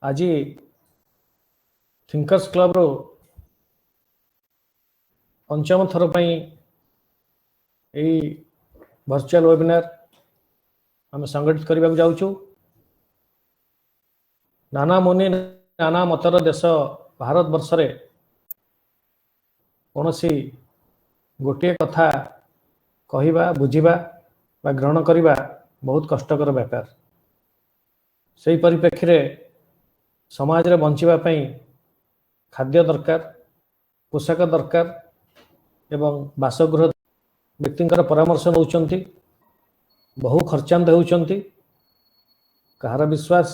आज thinkers club रो पंचम थर पर वर्चुअल वेबिनार आम संगठित करने को जाऊँ। नाना मुनि नाना मतर देश भारत वर्ष रे कौन सी गोटे कथा कहवा बुझा बा ग्रहण करने बहुत कष्टकर व्यापार। से परिप्रेक्षी रे समाज रे बंचापी खाद्य दरकार, पोशाक दरकार एवं बासगृह व्यक्ति परामर्श नौकरी बहु खर्चांत होती। कहार विश्वास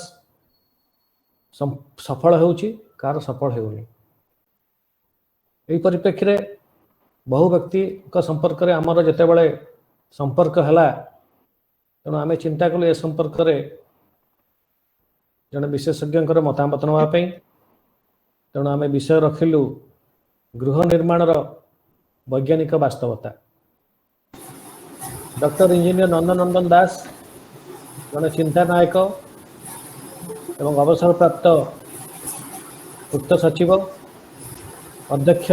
सफल होउची, कहार सफल होउनी। यही परिप्रेक्षी रे बहु व्यक्ति संपर्क में आमर जिते बड़े संपर्क है तेणु आम चिंता कलु ए संपर्क में जड़े विशेषज्ञ मतामत नापी। तेणु आम विषय रखिलु गृह निर्माण वैज्ञानिक वास्तवता। डॉक्टर इंजीनियर नंदनंदन दास जड़े चिंता नायक एवं अवसर प्राप्त पूर्त सचिव अध्यक्ष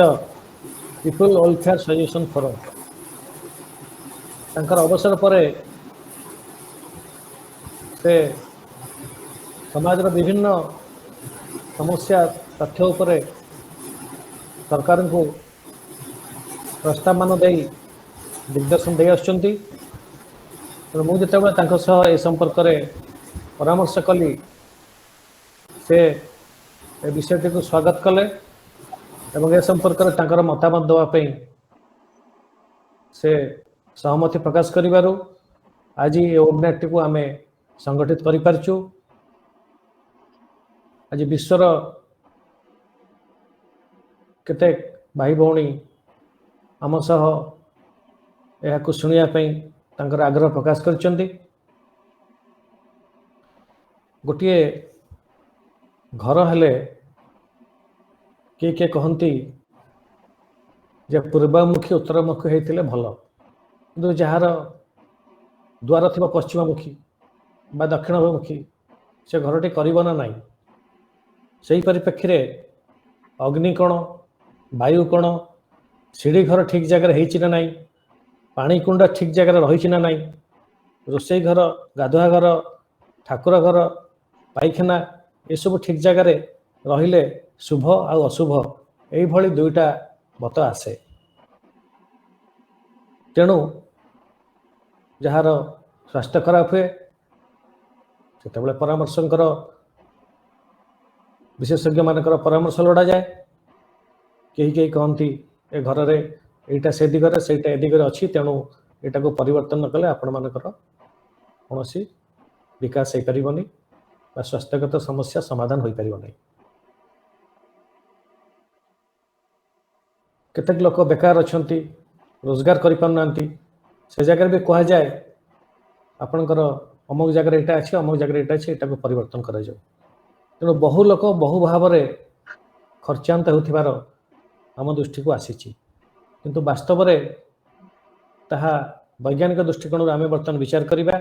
पीपल वेलफेयर सजेशन फोरम। तांकर अवसर पर से समाज विभिन्न समस्या तथ्य उपर सरकार को प्रस्ताव मान दे दिग्दर्शन दे आसुचंती। मुझे ए संपर्क में परामर्श कली से विषयटी को स्वागत कले एवं ए संपर्क में तांकर मतामत देवाई से सहमति प्रकाश करिबारु आज ये वेबिनार टी को आम संगठित करि पारचु। आज विश्वर केते भाई भौणी आम सह यह शुणापी तांकर आग्रह प्रकाश करचंती। गोटे घर हेले किए कहती जे पूर्वमुखी उत्तरमुखी होते भल, कि जार द्वार थी पश्चिममुखी बा दक्षिणमुखी से घरटी करना ना। से परिप्रेक्षी रे अग्नि कोण, वायु कोण, सीढ़ी घर ठीक जगह हो ना, पानी कुंड ठीक जगह रही ना, रोसई घर, गाधुआ घर, ठाकुर घर, पाइखाना ये सब ठीक जगह रहिले शुभ आ अशुभ यही दुईटा मत आसे। तेणु जार स्वास्थ्य खराब हुए से परामर्शंकर विशेषज्ञ मानकर परामर्श लोड़ा जाए। कहीं कहीं कहती ए घर रे एटा से दिगरे सेटा ए दिगरे अच्छी, तेणु एटा को परिवर्तन न कले आपण मानकर कौन विकास हो पारिबनी बा स्वास्थ्यगत समस्या समाधान हो पारिब नहीं। केतेक लोक बेकार अच्छी, रोजगार करि पारु नांती, से जगह भी कह जाए आपणकर अमुक जगह एटा अच्छी, अमुक जगह एटा अच्छी, एटा को परिवर्तन करा जाऊ। तेणु बहु लोक बहु भाव में खर्चांत होथिबार आम दृष्टि को आसीची, किंतु वास्तव में ताहा वैज्ञानिक दृष्टिकोण आम बर्तमान विचार करिबा।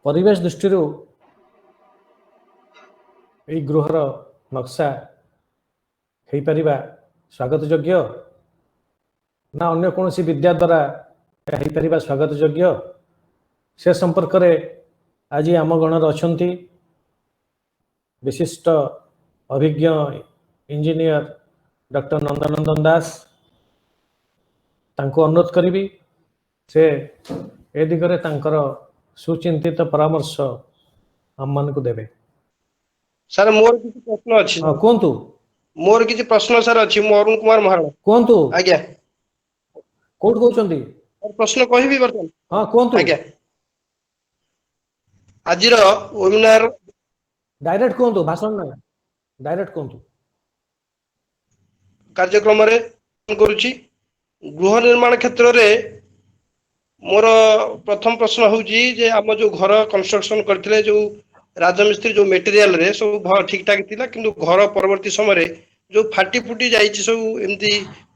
परिवेश दृष्टि गृहर नक्शा हो पारिबा स्वागत योग्य ना अन्य कौन सी विद्या द्वारा हो पारिबा स्वागत योग्य, से संपर्क में आज आम गणर अछंती विशिष्ट अभिज्ञ इंजीनियर डॉक्टर नंदनंदन दास। तांको अनुरोध करी से ए दिगरे तांकर सुचिंतित परामर्श आम मान को देवे। सर मोर किसी प्रश्न अछि? हां कोंतु। मोर किसी प्रश्न सर अछि। मो अरुण कुमार महाराणा कोंतु। आज्ञा कोठ कहउचंदी? प्रश्न कहिबी बर्तन। हां कोंतु आज्ञा आजिर वेबिनार डायरेक्ट कोंतु, भाषण ना डायरेक्ट कोंतु। कार्यक्रम रे करूची गृह निर्माण क्षेत्र रे मोर प्रथम प्रश्न होउची जे हम जो घर कंस्ट्रक्शन करथिले जो राजमिस्त्री जो मटेरियल रे सब ठीक ठाक थिला, किंतु घर परवर्ती समय रे जो फाटी फुटी जाइछि सब एमती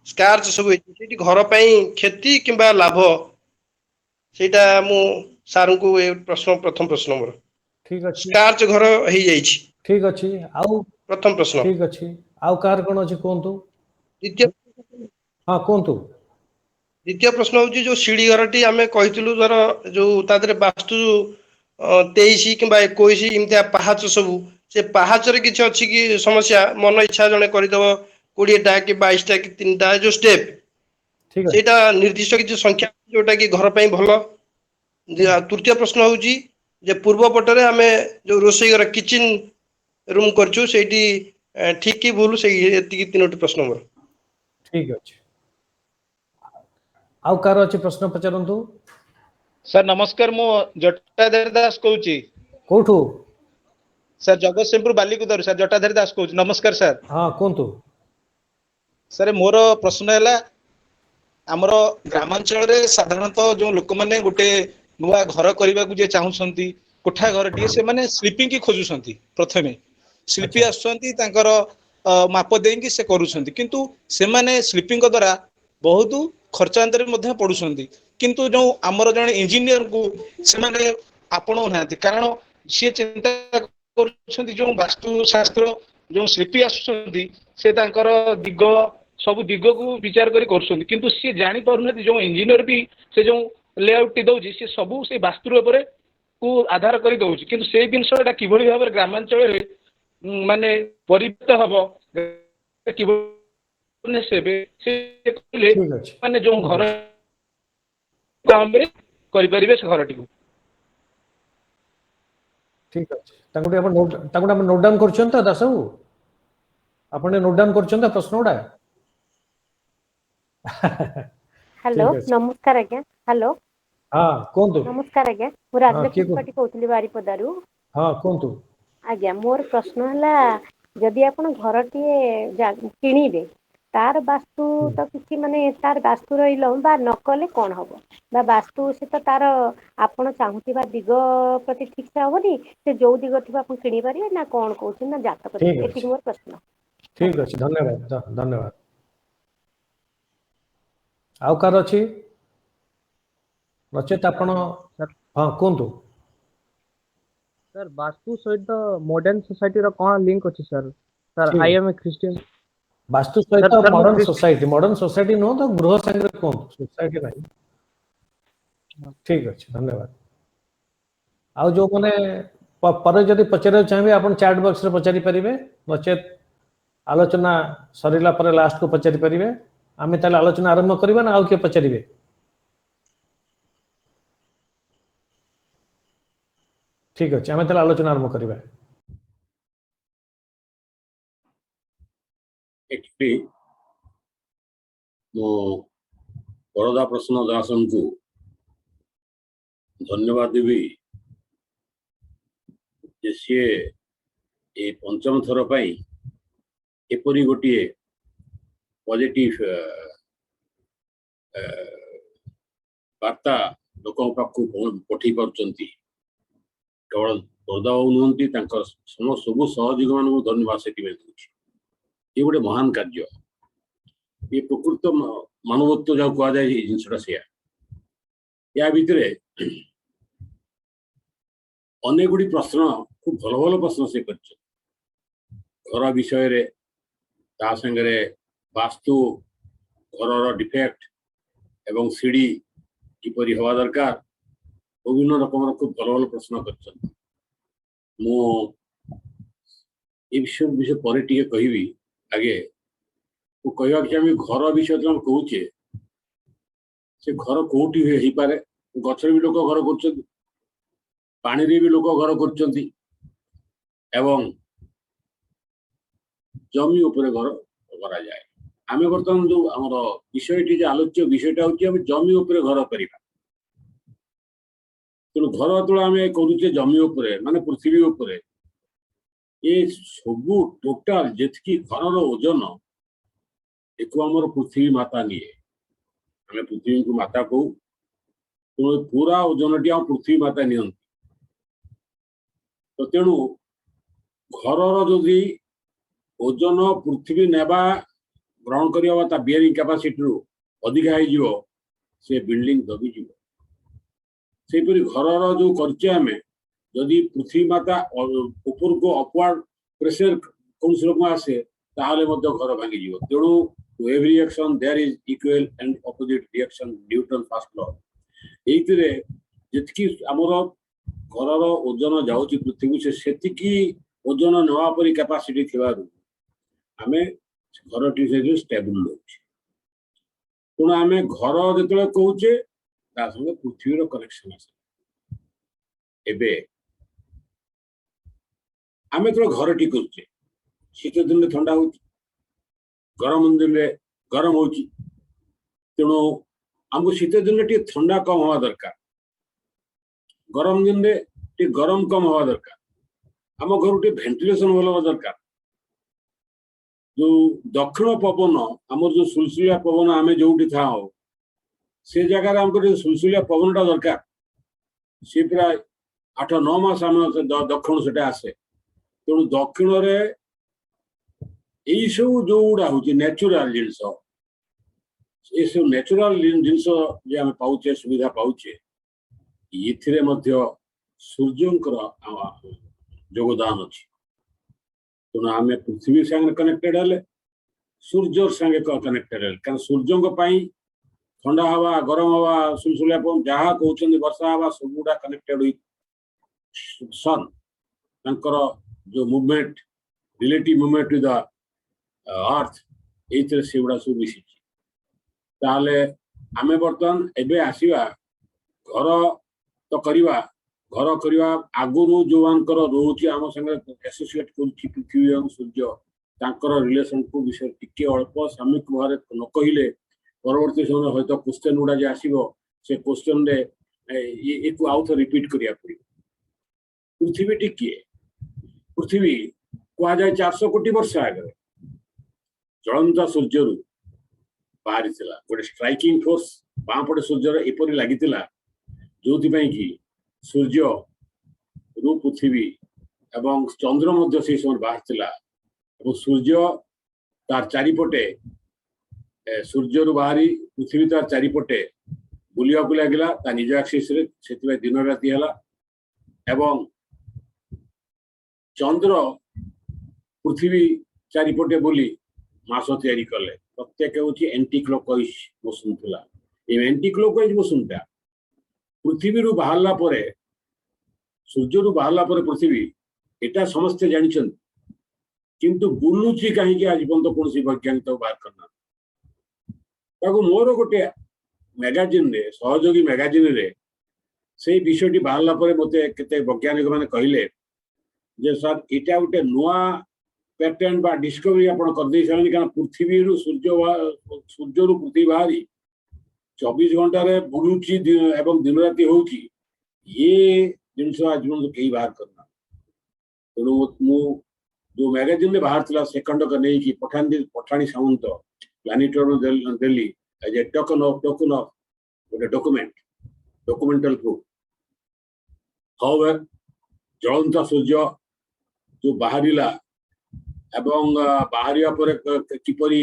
स्कार्च सब होइछि, घर पई क्षति किंबा लाभ सेटा मु सार को ए प्रश्न प्रथम प्रश्न मोर। ठीक अच्छी स्टार्च घर हो जाइछि। ठीक अच्छी आउ प्रथम प्रश्न। ठीक अच्छी आउ कार कोन अछि कोंतु द्वितीय हां कोंतु द्वितीय प्रश्न होची जो सीढ़ी घरटी आमे कहितलु धर जो तादरे वास्तु 23 किंबा 21 इमतिया पाहाच सबू से पाहाचरे किछि अछि कि समस्या मन इच्छा जने करिदब 20 टा कि 22 टा कि 3 टा जो स्टेप ठीक अछि सेटा निर्दिष्ट किछि संख्या जोटा कि घर पई भलो। तृतीय प्रश्न होची जे पूर्व पटरे आमे जो रोसई घर किचन रूम करछु सेठी ठीक कि भूल से एति तीनोटी प्रश्न मोर। ठीक अछि आउ कार अछि प्रश्न पचारंतु सर नमस्कार मु जटाधर दास कहूची कोठु सर जगतसिंहपुर बालिकुदर सर जटाधर दास कहूची नमस्कार सर। हां कोंतु सर मोर प्रश्न हैला आमर ग्रामांचल रे साधारणतः जो लोक माने गोटे नुआ घर करबा जे चाहुछंती कोठा घरटीए से माने स्लीपिंग की खोजुछंती प्रथमे शिल्पी अच्छा आसुछंती तांकर माप देंकी से करूछंती किंतु से माने स्लीपिंग द्वारा बहुत खर्चांतरे ମଧ୍ୟ ପଡୁଛନ୍ତି କିନ୍ତୁ ଯୋଉ ଆମର ଜଣେ ଇଞ୍ଜିନିୟର କୁ ସେମାନେ ଆପଣଉ ନାହାନ୍ତି କାରଣ ସିଏ ଚିନ୍ତା କରୁଛନ୍ତି ଯୋଉ ବାସ୍ତୁ ଶାସ୍ତ୍ର ଯୋଉ ଶିଳ୍ପୀ ଆସୁଛନ୍ତି ସେ ତାଙ୍କର ଦିଗ ସବୁ ଦିଗକୁ ବିଚାର କରି କରୁଛନ୍ତି କିନ୍ତୁ ସିଏ ଜାଣି ପାରୁନାହାନ୍ତି ଯୋଉ ଇଞ୍ଜିନିୟର ବି ସେ ଯୋଉ ଲେଆଉଟ୍ ଟି ଦଉଛି ସେ ସବୁ ସେ ବାସ୍ତୁ ଉପରେ କୁ ଆଧାର କରି ଦଉଛି କିନ୍ତୁ ସେଇ ଜିନିଷଟା କିଭଳି ଭାବରେ ଗ୍ରାମାଞ୍ଚଳରେ ମାନେ ପରିବର୍ତ୍ତ ହବ କିଭଳି ସେବେ ସେ କହିଲେ ठीक अछि ମାନେ ଯୋଉ ठीक ଘର अछि କାମରେ କରିପାରିବେ ସେ ଘରଟିକୁ। ठीक अछि तांको नोट डाउन करछन त दासू आपण नोट डाउन करछन त प्रश्न उडा हेलो ठीक अछि नमस्कार आज्ञा हेलो हां कोंतु नमस्कार आज्ञा मु हां राजलक्ष्मी के को त्रिपाठी कहउतली बारीपदारू हां कोंतु आज्ञा मोर प्रश्न हला जदि आपण घरटीए किଣିबे तार बास्तु तो किछि माने तार बास्तु रहिलो बा नकले कोन हबो बा बास्तु से तो तार आपण चाहुतिबा दिग प्रति ठीक से हबनी से जो दिग थिबा आपण किनि पारिबे ना कोन कहउछि ना जातक ठीक एति अछि मोर प्रश्न। ठीक अछि धन्यवाद धन्यवाद आउ कार अछि नचेत आपण सर हां कोंतु सर वास्तु सहित मॉडर्न सोसाइटी रो कोन लिंक अछि सर सर ठीक आई एम ए क्रिश्चियन वास्तु सहित सर सर मु मॉडर्न सोसाइटी नो तो गृह संग कोन सोसाइटी नहीं ठीक अछि धन्यवाद आउ जो माने पर जदि पचारे चाहिए आपण चैट बॉक्स रे पचारि परिबे नचेत आलोचना सरिला पर लास्ट को पचारि परिबे आमे ताले आलोचना आरंभ करबा ना आउ के पचारिबे ठीक अछि आमे ताले आलोचना आरंभ करबा एक्चुअली मो बड़ोदा प्रश्न दासन को धन्यवाद देवी जे सी ए पंचम थर पाई एपरी गोटे पॉजिटिव वार्ता लोक पाखु पठे पार्टी केवल बड़ोदा नुहति सब सहयोगी मान धन्यवाद से ये गोटे महान कार्य ये प्रकृत मानवत्व जहाँ कह जाए जिनसा से या भितर अनेक गुड़ी प्रश्न खूब भल भल प्रश्न से कर घर विषय संगे वास्तु घर डिफेक्ट एवं सीढ़ी किपरि हवा दरकार विभिन्न रकम खूब भल भल प्रश्न कर विषय पर कहबी आगे कहवा कि घर विषय जो कहे से घर कौटी हो पारे गचर भी लोक घर कर पानी भी लोक घर कर जमी उपरे घर करा जाए आमे बर्तमान जो आमर विषय आलोच्य विषयटा हूँ जमी उपरे घर करवा तेणु घर जो आम करुचे जमी उपरे माने पृथ्वी उपरे ये सबू टोटाल जी घर ओजन एक आमर पृथ्वी माता निए आम पृथ्वी को माता कहू तेणु पूरा ओजन टी आम पृथ्वी माता नि तो तेणु घर जदि ओजन पृथ्वी नेबा ग्रहण करवा बियरिंग कैपेसिटी रु अधिका हो से बिल्डिंग दबी जीव से घर जो करचे आमे जदि पृथ्वी माता ऊपर को अपवार्ड प्रेशर कौन रकम आसे ताहले मध्य घर भांगी जीव तेणु to every reaction there is equal and opposite reaction Newton first law एइतिरे जेतकी हमर घरर ओजन जाउची पृथ्वी से सेतिकी ओजन नवा परी कैपेसिटी थिबारु आमे घर टी से स्टेबल होची कोन आमे घर जेतले कहूचे ता संगे पृथ्वी रो कनेक्शन आसे एबे आमे तो घर टी करछे शीत दिन ठंडा होची गरम दिन गरम होची तेणु हमको शीत दिन टी ठंडा कम हवा दरकार गरम दिन टी गरम कम हवा दरकार हम घर टी वेंटिलेशन भल दरकार जो दक्षिण पवन आमर जो सुलसुलिया पवन आम जो था से जगार हमको सुलसुलिया पवन दरकार सी प्राय 8-9 मास आम दक्षिण से आसे तेणु दक्षिण यही सब जो गुड़ा हूँ नेचुराल जिनस ये सब नेचुराल जिनस जे आम पाचे सुविधा पाचे ये सूर्यंकर योगदान अच्छी तेणु आम पृथ्वी संगे कनेक्टेड हेले सूर्य संगे कनेक्टेड हेले क्या सूर्य ठंडा हवा गरम हवा सुलसुलिया पवन जहाँ कहते वर्षा हवा सब गुड़ा कनेक्टेड विथ सन तांकर जो movement relative movement with the earth ये से गुड़ा सब मिसी ताहले आमे बर्तमान एबे आसीबा घर तो करवा घर करवा आगुरु जो रोचे आम संगे एसोसिएट कर पृथ्वी और सूर्य तांकर रिलेशन को विषय टिके अल्प सामयिक भाव न कहले परवर्ती समय हयतो क्वेश्चन गुड़ा जे आसीबो से क्वेश्चन रे एक आउ थ रिपीट करिया पड़े पृथ्वी टी किए पृथ्वी कह जाए 400 कोटी वर्ष आगे जलंता सूर्य बाहरी गोटे स्ट्राइकिंग फोर्स बापटे सूर्यर एपरी लगी जो कि सूर्य रु पृथ्वी एवं चंद्र से समय बाहर सूर्य तार चारिपटे सूर्य रु बाहरी पृथ्वी तार चारिपटे बुलिया को लगे निज एक्सीस से दिन राति एवं चंद्र पृथ्वी चारिपटे बुली मास तैयारी कले प्रत्येक हूँ एंटी क्लॉकवाइज मोशन था ये एंटी क्लॉकवाइज मोशन टा पृथ्वी रु बाहरला परे सूर्य रु बाहरला परे पृथ्वी एटा समस्ते जानिछन किंतु बुलुची कहीं आज पर्यंत कौन वैज्ञानिक बाहर करना ताको मोर गोटे मैगजीन रे सहयोगी मैगजीन रे से विषयटी बाहरला परे मते केते वैज्ञानिक माने कहले जे सर एटा गोटे नुआ पैटर्न बा डिस्कवरी आपण कर दे छन कारण पृथ्वी रु सूर्य रु पृथ्वी बाहरी 24 घंटा रे बुलुची एवं दिन राति होची ये जिनस आज कहीं बाहर करना तेणु मु जो मैगजीन में बाहर था सेकंड का नहीं कि Pathani Samanta planetarium Delhi as a token of गोटे डॉक्यूमेंटल प्रूफ हाउ जलंता सूर्य जो बाहरिला एवं बाहरिया पर किपरि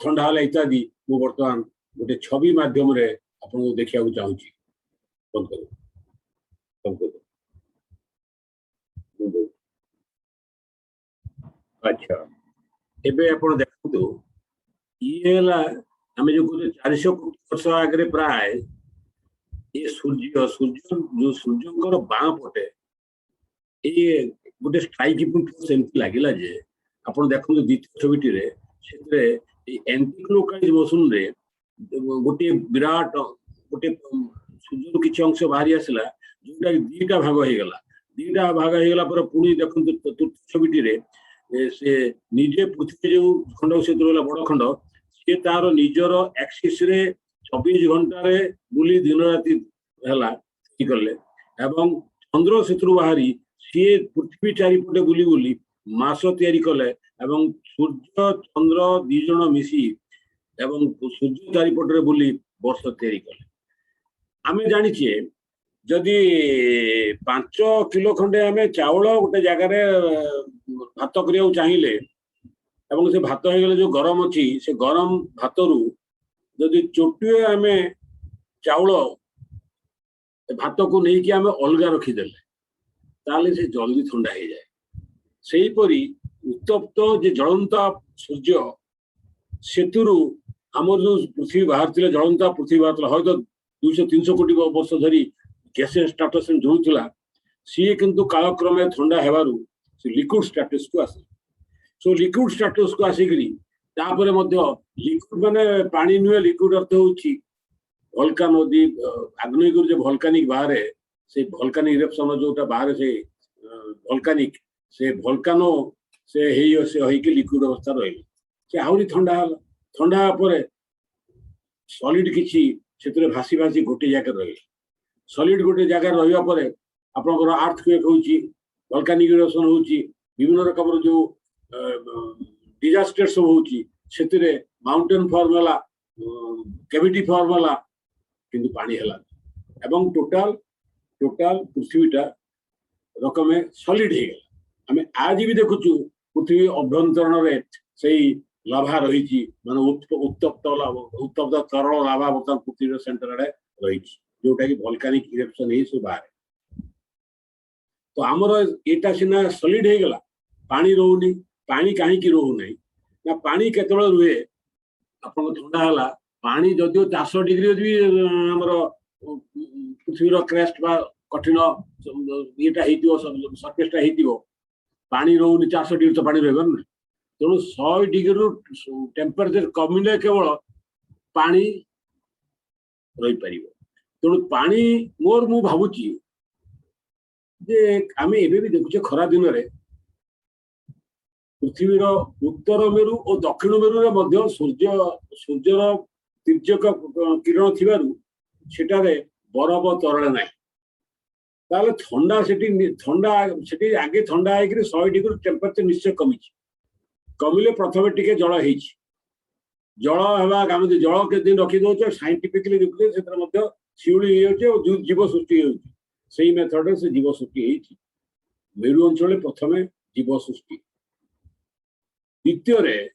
ठंडा हला इत्यादि मु वर्तमान गोटे छवि माध्यम रे आपको देखिया चाहूँगी अच्छा एबे आपण देखु ये आम जो 400 वर्ष आगे प्राय ये सूर्य जो सूर्य बाँ पटे ये गोटे स्ट्राइकिंग सेमती लगिला जे आपण देखु द्वितीय छविटी एंटी क्लॉकवाइज मोशन रे गोटे विराट गोटे सूर्य किसी अंश बाहरी आसला जोटा दीटा भाग हो गला पुणी देखो चतुर्थ छविटी से निजे पृथ्वी जो खंड से रहा बड़ खंड सी तार निजर एक्सीस रे 24 घंटा रे बुली दिन राति कले एवं चंद्र से बाहरी सी पृथ्वी चारिपटे बुली बुली मास तैयारी कले एवं सूर्य चंद्र दी जन मिसी एवं सूर्य चारिपटे बुली वर्ष तैयारी कले आम जाचे जदि 5 किलो खंडे आम चाउल गोटे जगार भात करिया चाहिए एवं से भात हो जो गरम अच्छी से गरम भात रु जदि चोटे आम चाउल भात को लेकिन आम अलग रखीदे ताले से जल्दी ठंडा हो जाए सेहीपरि उत्तप्त जे जलंता सूर्य सेतुरु आमर जो पृथ्वी बाहर जलंता पृथ्वी बाहर हयतो 200-300 कोटी वर्ष धरी गैसेस स्टाटस जोड़ा सी किंतु कालक्रमे ठंडा हेबारु से लिक्विड स्टेटस को आसे सो लिक्विड स्टेटस को आसिकरी तापर लिक्विड माने पानी नुहे लिक्विड अर्थ होची वोल्कान नदी आग्नेयगिरी जो वोल्कानिक बाहर से वोल्कानिक इरेप्शन जोटा बाहर से वोल्कानिक से वोल्कानो से होइके लिक्विड अवस्था रही से आहरी ठंडा पर सॉलिड किछि सेतरे भासी भासी गोटे जगह रही सॉलिड गोटे जगह रहिबा परे आपनकर अर्थक्वेक होची वोल्कानिक इरेप्शन होची विभिन्न रकम जो डिजास्टर सब होची सेतरे माउंटेन फॉर्म होला कैविटी फॉर्म होला किंतु पानी हला एवं टोटल पृथ्वीटा रकमे सॉलिड हे गला हमें आज भी देखुचु पृथ्वी अभ्यंतरण रे सेही लाभा रही माने उत्तप्त तरल लाभा बर्तमान पृथ्वी सेंटर आड़े रही जोटा कि वोल्कानिक इरेप्शन ही से बाहर तो आमर एटा सिना सॉलिड हे गला पानी रोनी पानी कहीं रोना ना पानी केतବେଳେ रुहे आपन ठंडा हला पानी जदियो 400 डिग्री भी हमर पृथ्वीर क्रेस्ट बा कठिन एटा हेतियो सरफेसटा हेतियो पानी रोनी 400 डिग्री तो पानी रहबो ना तेणु 100 डिग्री टेम्परेचर कमिले केवल पानी रही पारिबो तेणु पानी मोर मु भाबुची जे आमे एबे भी देखुचे खरा दिन रे पृथ्वीर उत्तर मेरु और दक्षिण मेरु सूर्यर तीर्यक किरण थिबारु सेटारे बरफ तरले नाही ताले ठंडा आगे ठंडा आइकरी 100 डिग्री टेम्परेचर निश्चय कमिले प्रथमे टिके जल हेछि जल हेबा हम जल के दिन रखी दउछ साइंटिफिकली देखुचे सेतर मध्ये शिउली हेउचे और जीव सृष्टि हेउचे सेही मेथड से जीव सृष्टि हेछि मेरु अंचल प्रथमे जीव सृष्टि द्वितीय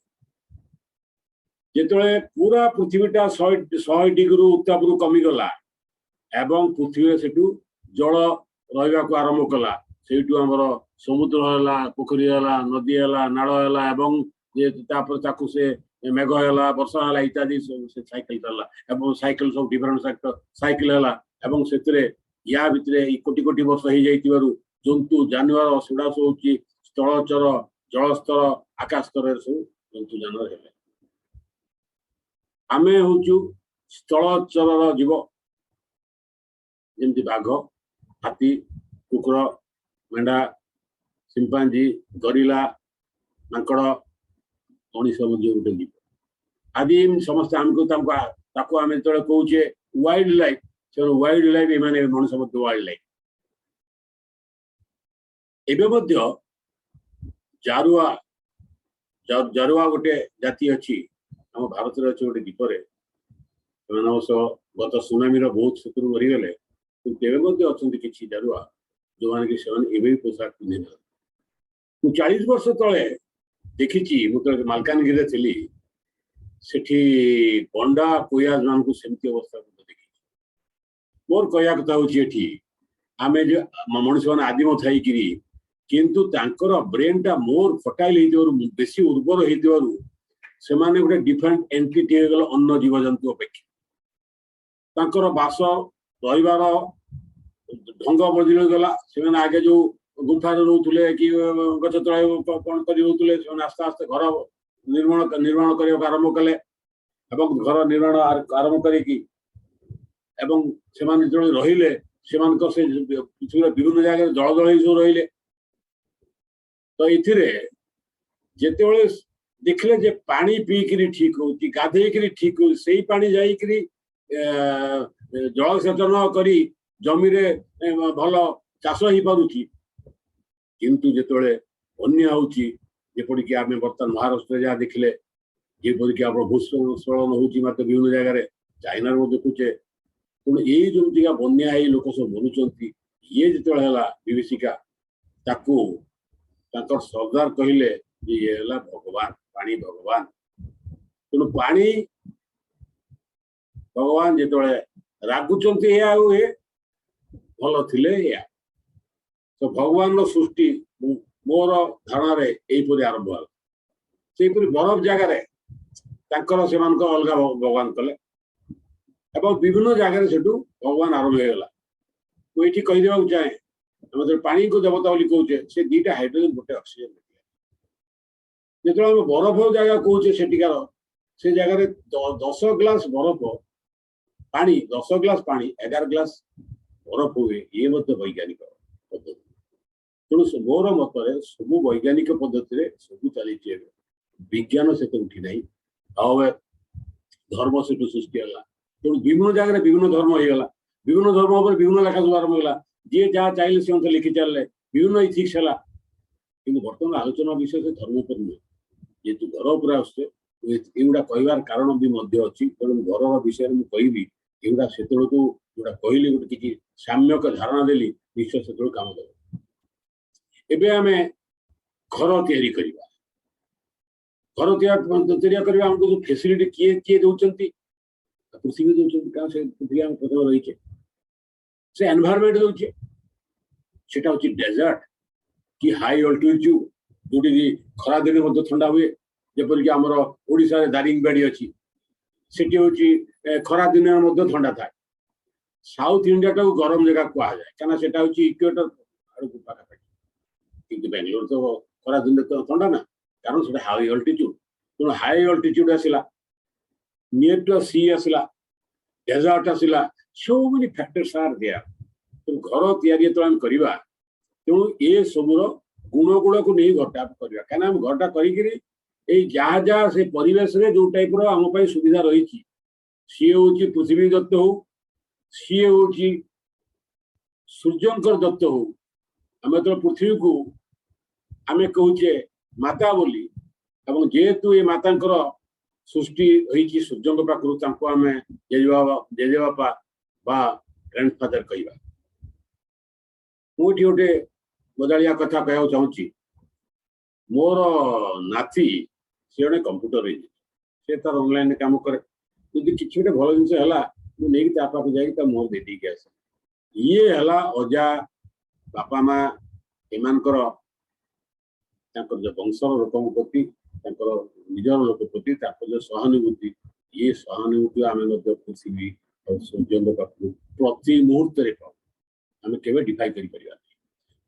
जेतले पूरा पृथ्वीटा 100 डिग्री उत्ताप कमिगला एवं पृथ्वी सेठू जल रहा को आरंभ कला सेठू आमर समुद्र है पोखरी है नदी है नाल है एवं से मेघ है वर्षा है इत्यादि से साइकिल चलला एवं साइकिल सब डिफरेंट साइकिल है एवं से या भितर कोटी कोटी वर्ष हो जाइतिबारु जंतु जानवर सेडा सब होची स्थलचर जलस्तर आकाश स्तर सब जंतु जानवर है आमे होचु स्थलचर जीव जमती बाघ हाथी कुकुर मेंढा चिंपांजी गरिला माकड़ मनीष गोटे जीव आदि समस्त आमको आम जो कहे वाइल्ड लाइफ से वाइल्ड लाइफ एमाने मनुष्य वाइल्ड लाइफ एवं जारुआ जारुआ गोटे जाति अच्छी आम भारत गोटे द्वीपर गत सुनामी बहुत शत्रु मरीगले अच्छा किसी जारुआ जो मैंने कि पोशाक पिंधि ना 40 वर्ष तले देखी मुझे मालकानगिरी थी सेठी बंडा कोयाज मान को सेमती अवस्था देखी मोर कहया कथा होची आम जो मनुष्य मैंने आदिम थी किंतु तांकर ब्रेन टा मोर फर्टाइल बेसी उर्वर से गोटे डिफरेंट एंटिटी अन्न जीवजंतु अपेक्षा तांकर बास रहीबार ढंग बदल गला से आगे जो गुंफा रोते कि गच तले कौन कर आस्ते आस्ते घर निर्माण करने आरंभ कले घर निर्माण आरंभ करी जो रहिले पृथ्वी विभिन्न जगह जल जल सब रहिले तो ये जिते देखले जे पानी पीकरी ठीक हो गाधे ठीक हो से पानी जाइकरी जलसेचन करी जमी रे भल चाष हो पारुची किंतु जिते बन्या होपरिक आम बर्तमान महाराष्ट्र जहाँ देखले जेपरिक आप भूस्खलन हो विभिन्न जगह चाइना देखुचे तेणु ये जो बन्या लोक सब मरुंच ये जो विभीषिका सरदार कहले ये भगवान पानी भगवान तेणु पानी भगवान जो रागुंच भल थे तो भगवान सृष्टि मोर धारणा यहीपरि आरंभ होला सेपरि बरफ जगार से अलग भगवान कले एवं विभिन्न जगार से भगवान आरंभ होगा मुझे कहीदेक चाहे आम पानी को देवता बोली कहे से दीटा हाइड्रोजन गोटे ऑक्सीजन जो बरफ जगह कहे से जगह 10 ग्लास बरफ पानी 10 ग्लास पानी 11 ग्लास बरफ हुए ये वैज्ञानिक पद्धति तेणु मोर मत सब वैज्ञानिक पद्धति सब चली विज्ञान से उठी ना धर्म से सृष्टि है तेणु विभिन्न जगह विभिन्न धर्म होगा विभिन्न धर्म पर विभिन्न लेखा सब आरंभ होगा जी जहाँ चाहिए से लिखि चलले विभिन्न इथिक्स है कि बर्तमान आलोचना विषय से धर्म पर नुहे जेहतु घर उपर आसुचे युवा कहबार कारण भी अच्छी तेणु घर विषय में कहबी युवा से जोटा कहली गोटे किसी साम्यक धारणा देली निश्चय से काम दे एबे आमे घर तैयारी करिबा घर तैयारी करबा हमको जो फैसिलिटी किए किए दउचंती पृथ्वी दउचंती का से पृथ्वी हम प्रथम रही छे से एनवायरनमेंट दउचे सेटा होची डेजर्ट कि हाई अल्टीट्यूड जोटी खरा दिन मध्य ठंडा हुए जेपरिक आमर ओडिशा दारिंगबाड़ी अच्छी सेठी होची खरा दिन मध्य ठंडा थाए साउथ इंडिया टाक गरम जगह कहा जाए कहीं सेटा होची इक्वेटर आड़क पाखापाखि कि बेंगलोर तो खरा दिन तो ठंडा ना कारण से हाई अल्टीट्यूड तेणु हाई अल्टीट्यूड आसला नियर टू सी आसला डेजर्ट आसला so many factors are there तेणु घर तैयारी तो आम करवा तेणु ये सबूर गुण गुण को नहीं घरटा करवा कहीं घरटा करी जहाँ जहाँ से परिवेश रे जो टाइप आम सुविधा रही सी हूँ पृथ्वी दत्त हो सी हूँ सूर्यंकर दत्त हो आम तो पृथ्वी को आम कहे माता बोली एवं जेहेतु ये माता सृष्टि होती सूर्य पाखु आम जेजेबापा बा ग्रैंडफादर कहवा मुझे गोटे मजालिया कथा कहना चाहूँगी मोर नाती सी जड़े कंप्यूटर से तार ऑनलाइन काम करे यदि किसी गोटे भल जिन है पाख जा मुह दे आसे ये है अजा बापा माँ एमानकर जो वंशर लोक प्रति निजर लोक प्रति जो सहानुभूति ये सहानुभूति आम पृथ्वी और सूर्य पाखु प्रति मुहूर्त आम के डिफाई कर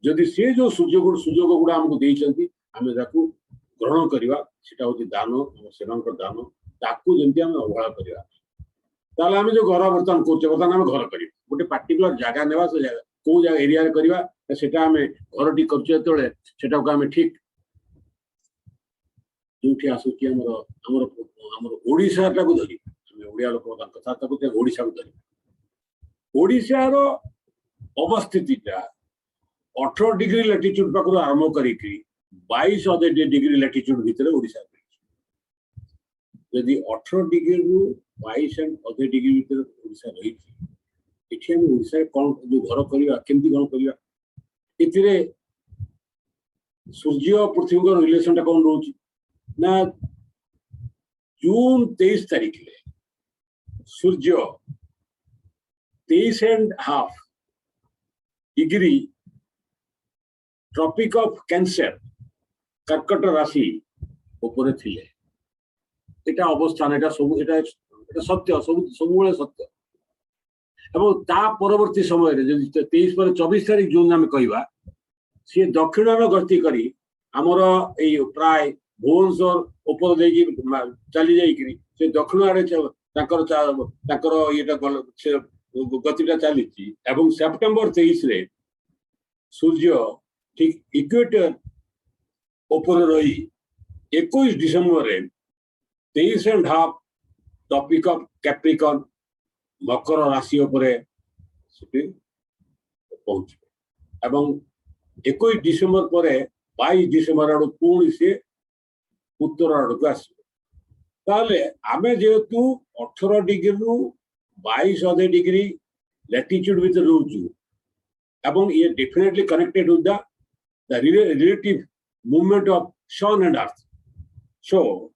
जदि सी जो सुजोग गुड़ा आमको देती आम ग्रहण करवा हूँ दान से दान ताकू जमी आम अवहेला करवा आम जो घर बर्तमान कर घर कर गोटे पार्टिकुलर जगह नेवा से कौ जगह एरिया करवा आम घर टी कर आम ठीक जो आसूची ओडिशा टाक धरी ओडिया लोक कथा ओडिशा को धरी ओडिशार अवस्थितिटा 18 डिग्री लैटिट्यूड पाखु आरंभ कर 22 अदे डिग्री लैटिट्यूड भितर ओडिशा यदि 18 डिग्री रु 22 अदे डिग्री भितर ओडिशा रही एठी हम ओडिशा कौन जो घर करवा केमती कौन करवा इतिरे सूर्य पृथ्वी का रिलेशन टा कौन रोची ना जून 23 तारीख सूर्य 23.5 डिग्री ट्रॉपिक ऑफ कैंसर कर्कट राशि ऊपर थिले एटा अवस्थान एटा सब एटा सत्य सब सत्य एवं ता परवर्ती समय रे जदि 23 पर 24 तारीख जून आम कहवा सी दक्षिण गति करी आमर ए प्राय भुवनेश्वर ऊपर देकी चली जाइकरी से दक्षिण आड़े येटा गतिटा चली सेप्टेम्बर 23 रे सूर्य ठीक इक्वेटर ऊपर रही 21 डिसेम्बर 23.5 टॉपिक ऑफ कैप्रिकॉन मकर राशि पहुंचे एवं 21 डिसेम्बर पर 22 डिसेम्बर आड़ पुणी से उत्तर आड़ को आसवे आम जेहेतु 18 डिग्री रु 22 अधे डिग्री लैटिट्यूड भीतर रोचु एवं ये definitely connected with the relative movement of sun and earth. So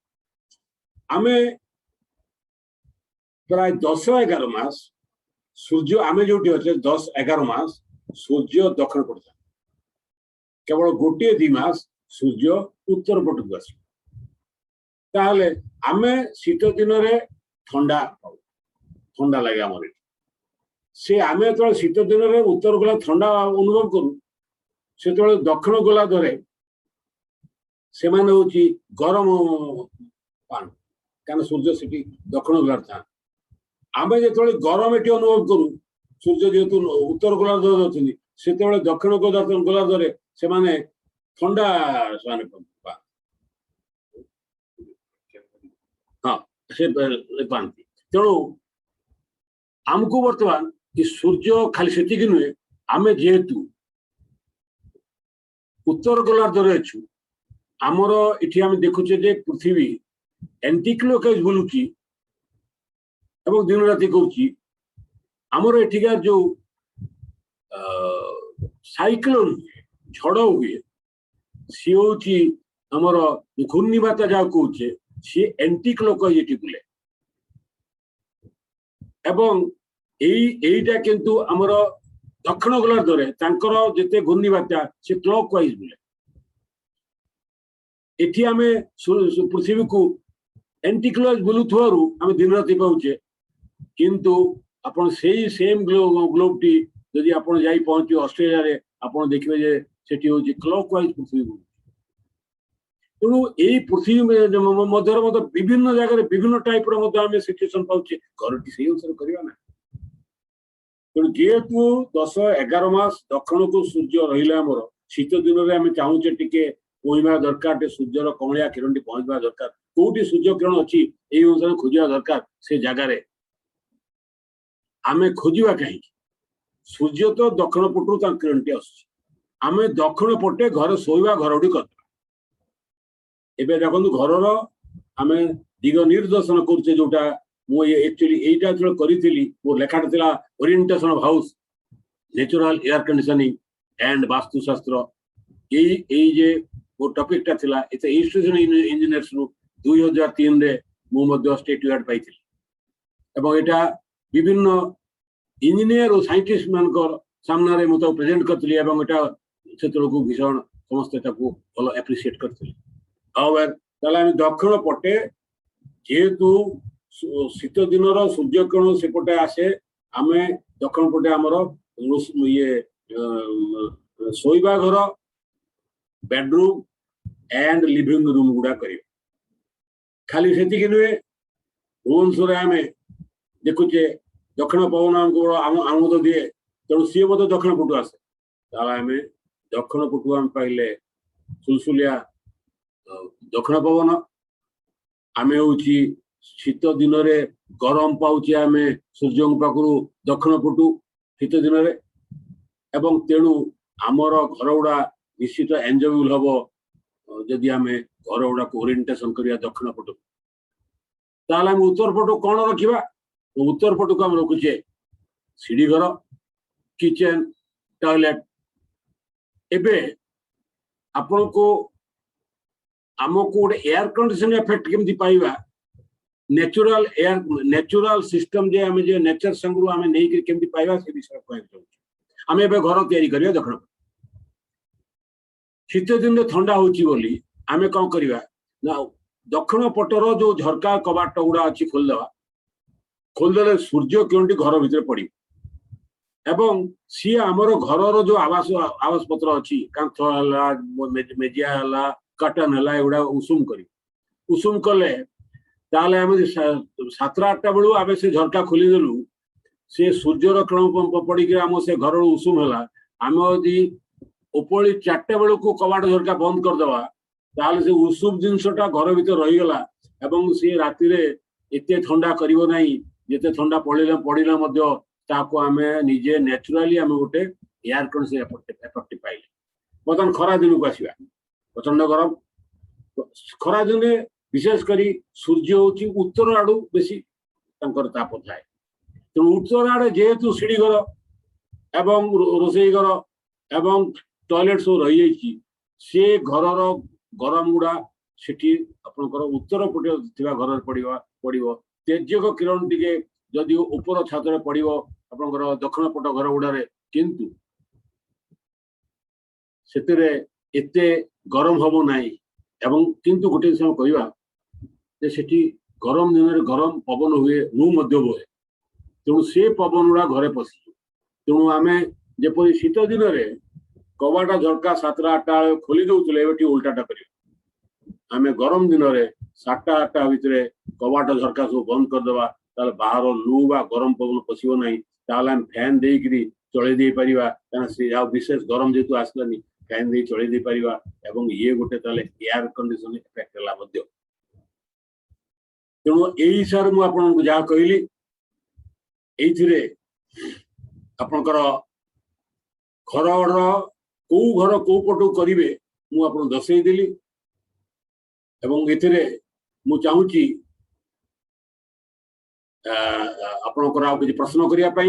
आमे प्राय 10-11 मास सूर्य आमे जो 10-11 मास सूर्य दक्षिण पड़ता केवल गोटे 2 मास सूर्य उत्तर पटक आस आमे शीत दिन में ठंडा ठंडा लगे आम से आम जो शीत दिन में उत्तर गोला ठंडा अनुभव करूँ से दक्षिण गोला दरे से गरम पान क्या सूर्य से दक्षिण गोलार था आम जो गरम ये अनुभव करूँ सूर्य जेहेतु उत्तर गोलार दर अच्छी से दक्षिण गोलार दरे से ठंडा हाँ से पाती तेणु आमको बर्तमान कि सूर्य खाली से नुहे आम जेहेतु उत्तर गोलार्ध रे अच्छु आमर इठी आम देखुचे जे पृथ्वी एंटीक्लॉकवाइज बुलुची एवं दिन राति करूची आमर एठिका जो साइक्लोन झड़ हुए सी हूँ आमर घूर्णिबात जहाँ कहे सी एंटीक्लॉकवाइज ये बुले एवं एटा किंतु आमर दक्षिण गोलार्ध रे जिते घूर्णिबात्या से क्लॉकवाइज बुले एठी आमे पृथ्वी को एंटीक्लॉकवाइज बुलुथुवारु आमे दिन राति पाउचे किंतु आपण सेही सेम ग्लोब टी यदि आपण जाई पहुंची ऑस्ट्रेलिया रे आपण देखिबे जे सेठी होची क्लॉकवाइज पृथ्वी तेणु यही पृथ्वी मध्य विभिन्न जगह विभिन्न टाइप रे सिचुएशन पाउचे घरटी से अनुसार करबा ना तेणु जेहेतु 10-11 मास दक्षिण को सूर्य रहा आमर शीत दिन में आम चाहूचे टिके पहुँचवा दरकार सूर्यर कमलिया किरण टी पहुँचवा दरकार कौटी सूर्य किरण अच्छी यही अनुसार खोजा दरकार से जगार आम खोजा कहीं सूर्य तो दक्षिण पटू किरण टी आम दक्षिण पटे घर शोवा घर कर देखो घर आम दिग निर्देशन करुचे जोटा मुझे एक्चुअली यहीटा जो करी मोर लेखाटा था orientation of house natural air conditioning and Vastushastra यही जे मोर टॉपिकटा थिला एते इंस्टीट्यूशन इंजीनियर्स 2003 रे मु स्टेट अवार्ड पाई एवं एटा विभिन्न इंजीनियर और साइंटिस्ट मानकर सामने मु तो प्रेजेंट करथली एवं एटा सेतलको भीषण समस्त ताको भलो एप्रिशिएट करथली हाउएवर ताला हम दक्षिण पटे जेहेतु शीत दिन सूर्य किरण सेपटे आसे आम दक्षिण पटे आमर ये शोवा घर बेडरूम एंड लिविंग रूम गुड़ा कर खाली से नुहे भुवनेश्वर आम देखुचे दक्षिण पवन आमद दिए तेणु सी दक्षिण पटू आसे आम दक्षिण पटू आम पाइले सुलसुलिया दक्षिण पवन आम हूँ शीत दिन में गरम पाचे आम सूर्य पाखु दक्षिण पटू शीत दिन में एवं तेणु आमर घर गुड़ा निश्चित एंजॉयबल हम जदि आम घर गुड़ा को ओरिएंटेशन करिया दक्षिण पटू ताल आम उत्तर पटू कौन रखा उत्तर पटू को आम रखुचे सीढ़ी घर किचेन टॉयलेट एबे आपण को आमको गोटे एयर कंडीशन इफेक्ट केमती पाइबा नेचुरल सिस्टम जे आम जे नेचर संग आम नहीं केमती पाइबा से विषय कहना आम ए घर तैयारी करिया दक्षिण शीत दिन ठंडा होची बोली आम कौन करवा ना दक्षिण पटर जो झरका कबाट गुड़ा अच्छी खोलदे सूर्य किरण घर भितर पड़ एवं सी आमर घर जो आवास पत्र अच्छी कांथ है मेजिया है कटन है एगुड़ा उषुम कले ताले आम 7-8 बेलू आम से झरका खोलीदेलु से सूर्यर किरण पड़ी आम से घर उषुम है आम यदि उपली 4टा बेलू को कबाट झरका बंद करदे ताले से उषुम जिनसटा घर भीतर रहीगला एवं सी राति एत ठंडा करना जिते ठंडा पड़ा आम निजे नेचुराली आम गोटे एयर कंडीशन एफेक्ट पाइले बर्तमान खरा दिन को आसवा प्रचंड गरम खरा दिन विशेषकर सूर्य हूँ उत्तर आड़ू बेसी ताप थाए तेणु उत्तर आड़े जेहेतु सीढ़ी घर एवं रोसई घर एवं टॉयलेट सब रही सी घर गरम गुड़ा से उत्तर पटे थी घर पड़ो तेजक किरण टे जदि ऊपर छात पड़ो आप दक्षिण पट घर गुड़े किंतु से एते गरम हबो नाही एवं किंतु गोटे समय कहवा जे सेठी गरम दिन में गरम पवन हुए लू मध्य बोए तेणु से पवन गुड़ा घरे पशि तेणु आम जपरी शीत दिन में कबाटा झरका 7-8टा खोली दौले उल्टाटा कर आम गरम दिन में 7-8टा भितर कबाटा झरका सब बंद करदे बाहर लू बा गरम पवन पशो ना फैन देकरी चल दे पार विशेष गरम जेतु आसलानी फैन दे चल दे पार ये गोटे एयर कंडीशन इफेक्ट है तेणु यही हिसाब से मुझे जहाँ कहली ये आपणकर घर कौ घर कौ पटू करेंगे मुझे दर्शेदेली मु चाहूँगी आपणकर आउ किसी प्रश्न करने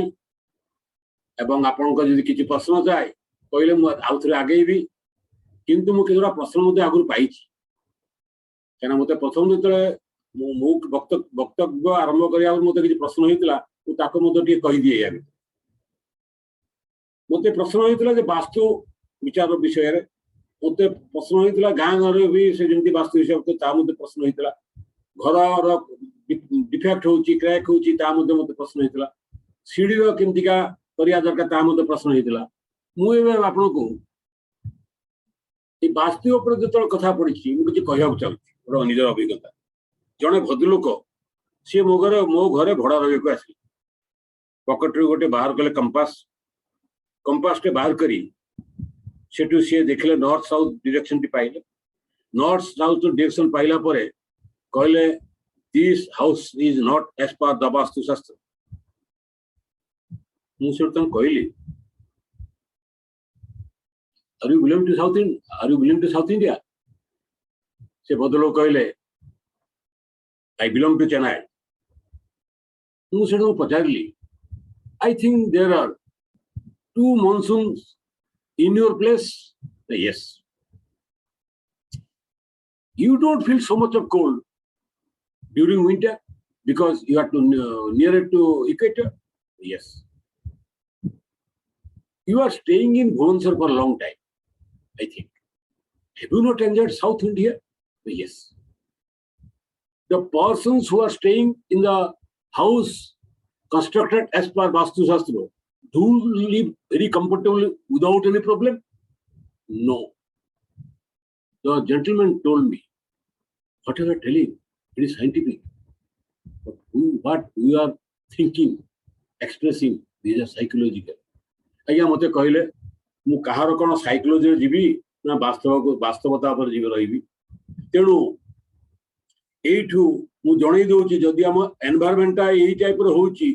एवं आपंकर किसी प्रश्न जाए कहले आउ थे आगेबी किंतु मुझे किसी प्रश्न आगुरी पाई क्या मत प्रथम जो वक्तव्य आरंभ करने मत किसी प्रश्न होता कहीदिए मत प्रश्न होता वास्तु विचार विषय मत प्रश्न होता गाँ घर भी से जमी वास्तु हिसाब से मत प्रश्न होता घर डिफेक्ट हो क्रैक हो मत प्रश्न होता सीढ़ी केमतिका करिया दरकार मत प्रश्न होता मुझे आपण को वास्तु जो कथा पड़ी मुझे कहना चाहिए गोटे निजर अभिज्ञता जड़े भद्रलोक सी मो घरे भड़ा रही आस पकेट गोटे बाहर कले कंपास टे बाहर करी सेठू सी देखले नॉर्थ साउथ डायरेक्शन टी पाइले नॉर्थ साउथ डायरेक्शन पाइला परे कहले this house is not as per the vastu shastra मुझे कहली are you belong to South India से भद्रलोक कहले आई बिलोंग टू चेन्नई मुझे पचारि I think there are 2 monsoons in your place. Yes. You don't feel so much of cold during winter because you are nearer to equator. Yes. You are staying in Bhubaneswar for a long time, I think. Have you not enjoyed South India? Yes. The persons who are staying in the house constructed as per Vastu Shastra do live very comfortably without any problem? No. The gentleman told me, whatever I tell you, it is scientific. But what we are thinking, expressing, these are psychological. आज्ञा मत कहले मु कहार कौन psychology जीवी ना वास्तवता पर जीवी रही तेणु यू मु जन दूसरी जदि आम एनवायरमेंटा यही टाइप होची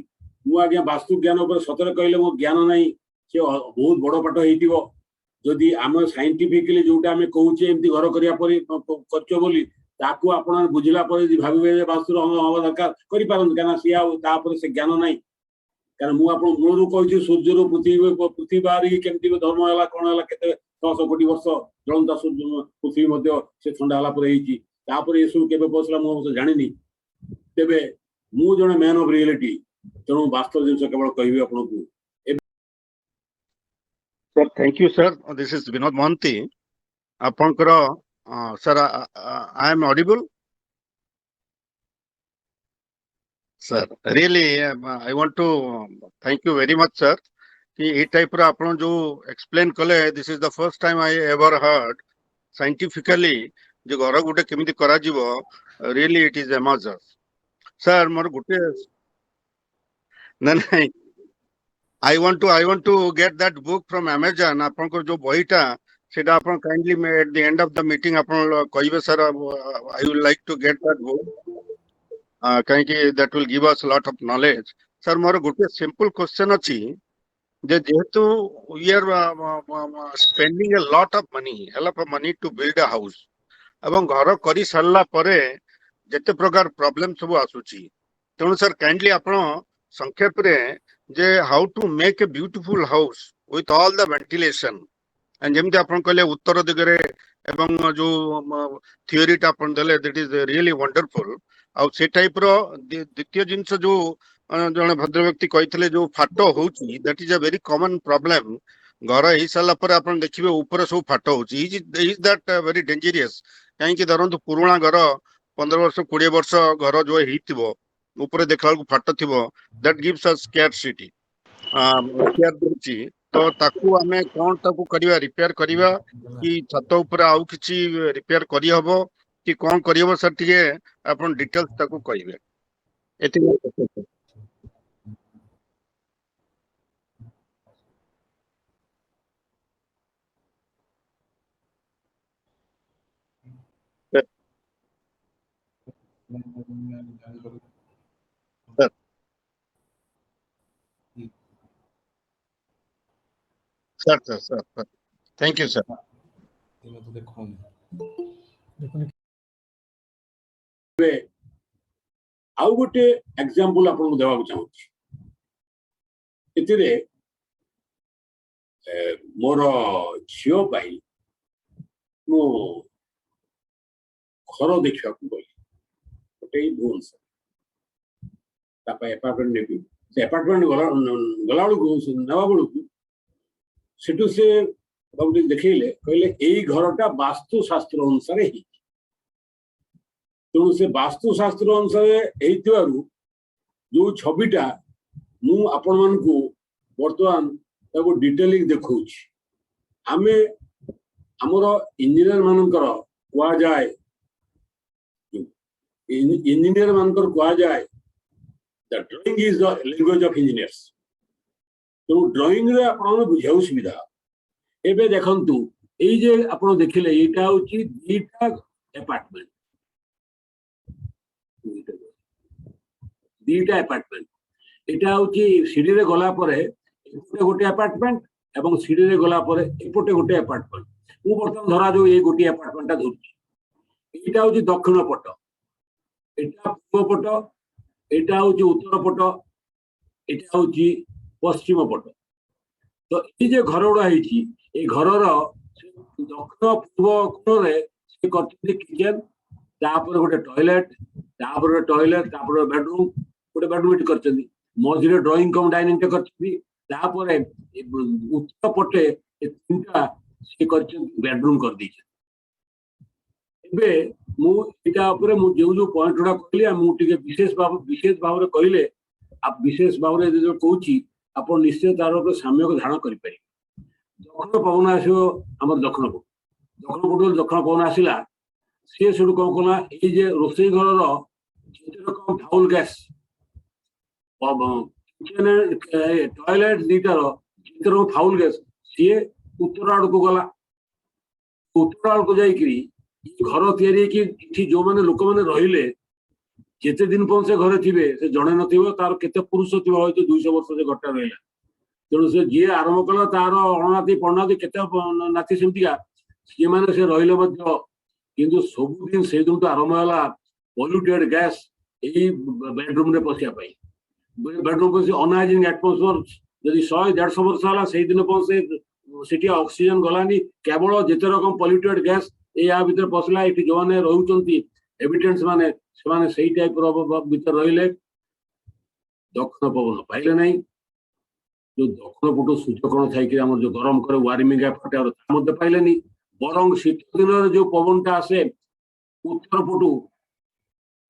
मुझे वास्तु ज्ञान सतरे कहले मो ज्ञान ना से बहुत बड़ पाठ होदी आम साइंटिफिकली जोटा आम कहे एमती घर कर बुझला भावे वास्तु हम दरकार करें सी से ज्ञान ना क्या मुझे मूलू कही सूर्य पृथ्वी बाहर केमती धर्म है कौन है के 600 कोटी वर्ष जलता पृथ्वी से थंडा है ये सब के पसला मुझे जानी तेरे मु जड़े मैन ऑफ रियलिटी तेणु वास्तव जिन केवल कहि आपन को sir thank you sir this is Vinod Mahanty आपनकर sir I am audible sir really I want to thank you very much sir कि ए टाइप रो आपन जो एक्सप्लेन कले this is the first time I ever heard scientifically जो घर गुटे केमिति करा जीवो really it is amazing sir मोर गुटे नहीं I want to get that book from Amazon. आपन को जो बहीटा सेटा आपन kindly at the end of the meeting आपन कहिबे sir I would like to get that book. कहीं कि that will give us a lot of knowledge. Sir मोर गुटे simple question अछि जे जेहेतु we are spending a lot of money to build a house. एवं घर करी सरला परे जते प्रकार प्रॉब्लम सब आसुची तेणु सर काइंडली आपन संक्षेप रे जे how to make a beautiful house with all the ventilation and जेमते आपन कहले उत्तर दिगरे एवं जो थियोरी टा आपन देले दैट इज रियली वंडरफुल आ से टाइप रो द्वितीय जिंस जो जने भद्र व्यक्ति कहितले जो फाटो होची that is a very common problem घर हो सारा पर आप देखिए ऊपर सब फाट होची इज दैट वेरी डेंजरियस कहीं धरतु पुराणा घर 15 वर्ष 20 वर्ष घर जो ହେଇଥିବ ऊपर देखला बेलକୁ फाट थिबो दैट गिव्स अस स्कैरसिटी स्कैर देछि तो ताकू आमे कोन ताकू करिवा रिपेयर करिवा कि छत ऊपर आउ किछि रिपेयर करि हबो कि कोन करि हबो सर टिके आपण डिटेल्स ताकू कहिबे एति sir sir sir sir thank you sir ଆଉ ଗୋଟେ ଏକ୍ସାମ୍ପଲ ଆପଣଙ୍କୁ ଦେବାକୁ ଚାହୁଁଛି ଏଥିରେ ମୋର ଝିଅ ପାଇଁ ମୁଁ ଘର ଦେଖିବାକୁ ଗଲି ଗୋଟେ ଭୁବନେଶ୍ୱର ତା ପାଇଁ ଆପାର୍ଟମେଣ୍ଟ ନେବି ସେ ଆପାର୍ଟମେଣ୍ଟ ଗଲା ବେଳକୁ ନେବା ବେଳକୁ ସେଠୁ ସେ ଦେଖେଇଲେ କହିଲେ ଏଇ ଘରଟା ବାସ୍ତୁଶାସ୍ତ୍ର ଅନୁସାରେ ହେଇଛି ତେଣୁ ସେ ବାସ୍ତୁଶାସ୍ତ୍ର ଅନୁସାରେ ହେଇଥିବାରୁ ଯୋଉ ଛବିଟା ମୁଁ ଆପଣମାନଙ୍କୁ ବର୍ତ୍ତମାନ ତାକୁ ଡିଟେଲିଂ ଦେଖଉଛି ଆମେ ଆମର ଇଞ୍ଜିନିୟର ମାନଙ୍କର କୁହାଯାଏ ଇଞ୍ଜିନିୟର ମାନଙ୍କର କୁହାଯାଏ the drawing is the language of engineers ତେଣୁ ଡ୍ରଇଂରେ ଆପଣଙ୍କୁ ବୁଝିବାକୁ ସୁବିଧା ଏବେ ଦେଖନ୍ତୁ ଏଇ ଯେ ଆପଣ ଦେଖିଲେ ଏଇଟା ହଉଛି ଦିଟା ଆପାର୍ଟମେଣ୍ଟ ଦିଟା ଆପାର୍ଟମେଣ୍ଟ ଏଇଟା ହଉଛି ସିଡିରେ ଗଲା ପରେ ଏପଟେ ଗୋଟେ ଆପାର୍ଟମେଣ୍ଟ ଏବଂ ସିଡିରେ ଗଲା ପରେ ଏପଟେ ଗୋଟେ ଆପାର୍ଟମେଣ୍ଟ ମୁଁ ବର୍ତ୍ତମାନ ଧରା ଯୋଉ ଏଇ ଗୋଟିଏ ଆପାର୍ଟମେଣ୍ଟଟା ଧରୁଛି ଏଇଟା ହଉଛି ଦକ୍ଷିଣ ପଟ ଏଇଟା ପୂର୍ବ ପଟ ଏଇଟା ହଉଛି ଉତ୍ତର ପଟ ଏଇଟା ହଉଛି ପଶ୍ଚିମ ପଟ ତ ଏଇ ଯେ ଘର ଗୁଡା ହେଇଛି ଏଇ ଘରର ଦକ୍ଷିଣ ପୂର୍ବ କୋଣରେ ସେ କରିଛନ୍ତି କିଚେନ ତାପରେ ଗୋଟେ ଟଏଲେଟ ତାପରେ ବେଡରୁମ ଗୋଟେ ବେଡରୁମ ଏଠି କରିଛନ୍ତି ମଝିରେ ଡ୍ରଇଂ କମ୍ ଡାଇନିଂଟେ କରିଛନ୍ତି ତାପରେ ଉତ୍ତର ପଟେ ତିନିଟା ସେ କରିଛନ୍ତି ବେଡରୁମ କରିଦେଇଛନ୍ତି ଏବେ ମୁଁ ଏଇଟା ଉପରେ ମୁଁ ଯୋଉ ଯୋଉ ପଏଣ୍ଟ ଗୁଡା କହିଲି ମୁଁ ଟିକେ ବିଶେଷ ଭାବରେ କହିଲେ ବିଶେଷ ଭାବରେ ଯୋଉ କହୁଛି ଆପଣ ନିଶ୍ଚୟ ତାର ଗୋଟେ ସାମ୍ୟକ ଧାରଣ କରିପାରିବେ ଦକ୍ଷିଣ ପବନ ଆସିବ ଆମର ଦକ୍ଷିଣ ପଟରୁ ଦକ୍ଷିଣ ପବନ ଆସିଲା ସିଏ ସେଠୁ କଣ କଲା ଏଇ ଯେ ରୋଷେଇ ଘରର ଯେତେ ରକମ ଫାଉଲ ଗ୍ୟାସ୍ ଟଏଲେଟ ଦିଟାର ଯେତେ ରକମ ଫାଉଲ ଗ୍ୟାସ୍ ସିଏ ଉତ୍ତର ଆଡକୁ ଗଲା ଉତ୍ତର ଆଡକୁ ଯାଇକିରି ଘର ତିଆରି ହେଇକି ଏଠି ଯୋଉମାନେ ଲୋକମାନେ ରହିଲେ ଯେତେ ଦିନ ପର୍ଯ୍ୟନ୍ତ ସେ ଘରେ ଥିବେ ସେ ଜଣେ ନଥିବ ତାର କେତେ ପୁରୁଷ ଥିବ ହয়তো 200 ବର୍ଷ ସେ ଘରଟା ରହିଲା ତେଣୁ ସେ ଯିଏ ଆରମ୍ଭ କଲା ତାର ଅଣନାତି ପଣନାତି କେତେ ନାତି ସେମିତିକା ସେମାନେ ସେ ରହିଲେ ମଧ୍ୟ କିନ୍ତୁ ସବୁଦିନ ସେଇଦିନଠୁ ଆରମ୍ଭ ହେଲା ପଲ୍ୟୁଟେଡ ଗ୍ୟାସ୍ ଏଇ ବେଡରୁମରେ ପଶିବା ପାଇଁ ବେଡରୁମ ପଶି ଅନହାଇଜିନିକ ଆଟମୋସ୍ଫିୟର ଯଦି 100-150 ବର୍ଷ ହେଲା ସେଇଦିନ ପର୍ଯ୍ୟନ୍ତ ସେଠି ଅକ୍ସିଜେନ ଗଲାନି କେବଳ ଯେତେ ରକମ ପଲ୍ୟୁଟେଡ ଗ୍ୟାସ୍ ୟା ଭିତରେ ପଶିଲା ଏଠି ଯୋଉମାନେ ରହୁଛନ୍ତି ଏଭିଡେନ୍ସ ମାନେ ସେମାନେ ସେଇ ଟାଇପର ଭିତରେ ରହିଲେ ଦକ୍ଷିଣ ପବନ ପାଇଲେ ନାହିଁ ଯୋଉ ଦକ୍ଷିଣ ପଟୁ ସୂର୍ଯ୍ୟକୋଣ ଥାଇକି ଆମର ଯୋଉ ଗରମ କରେ ୱାର୍ମିଂ ଏଫେକ୍ଟ ତା ମଧ୍ୟ ପାଇଲେନି ବରଂ ଶୀତ ଦିନରେ ଯୋଉ ପବନଟା ଆସେ ଉତ୍ତର ପଟୁ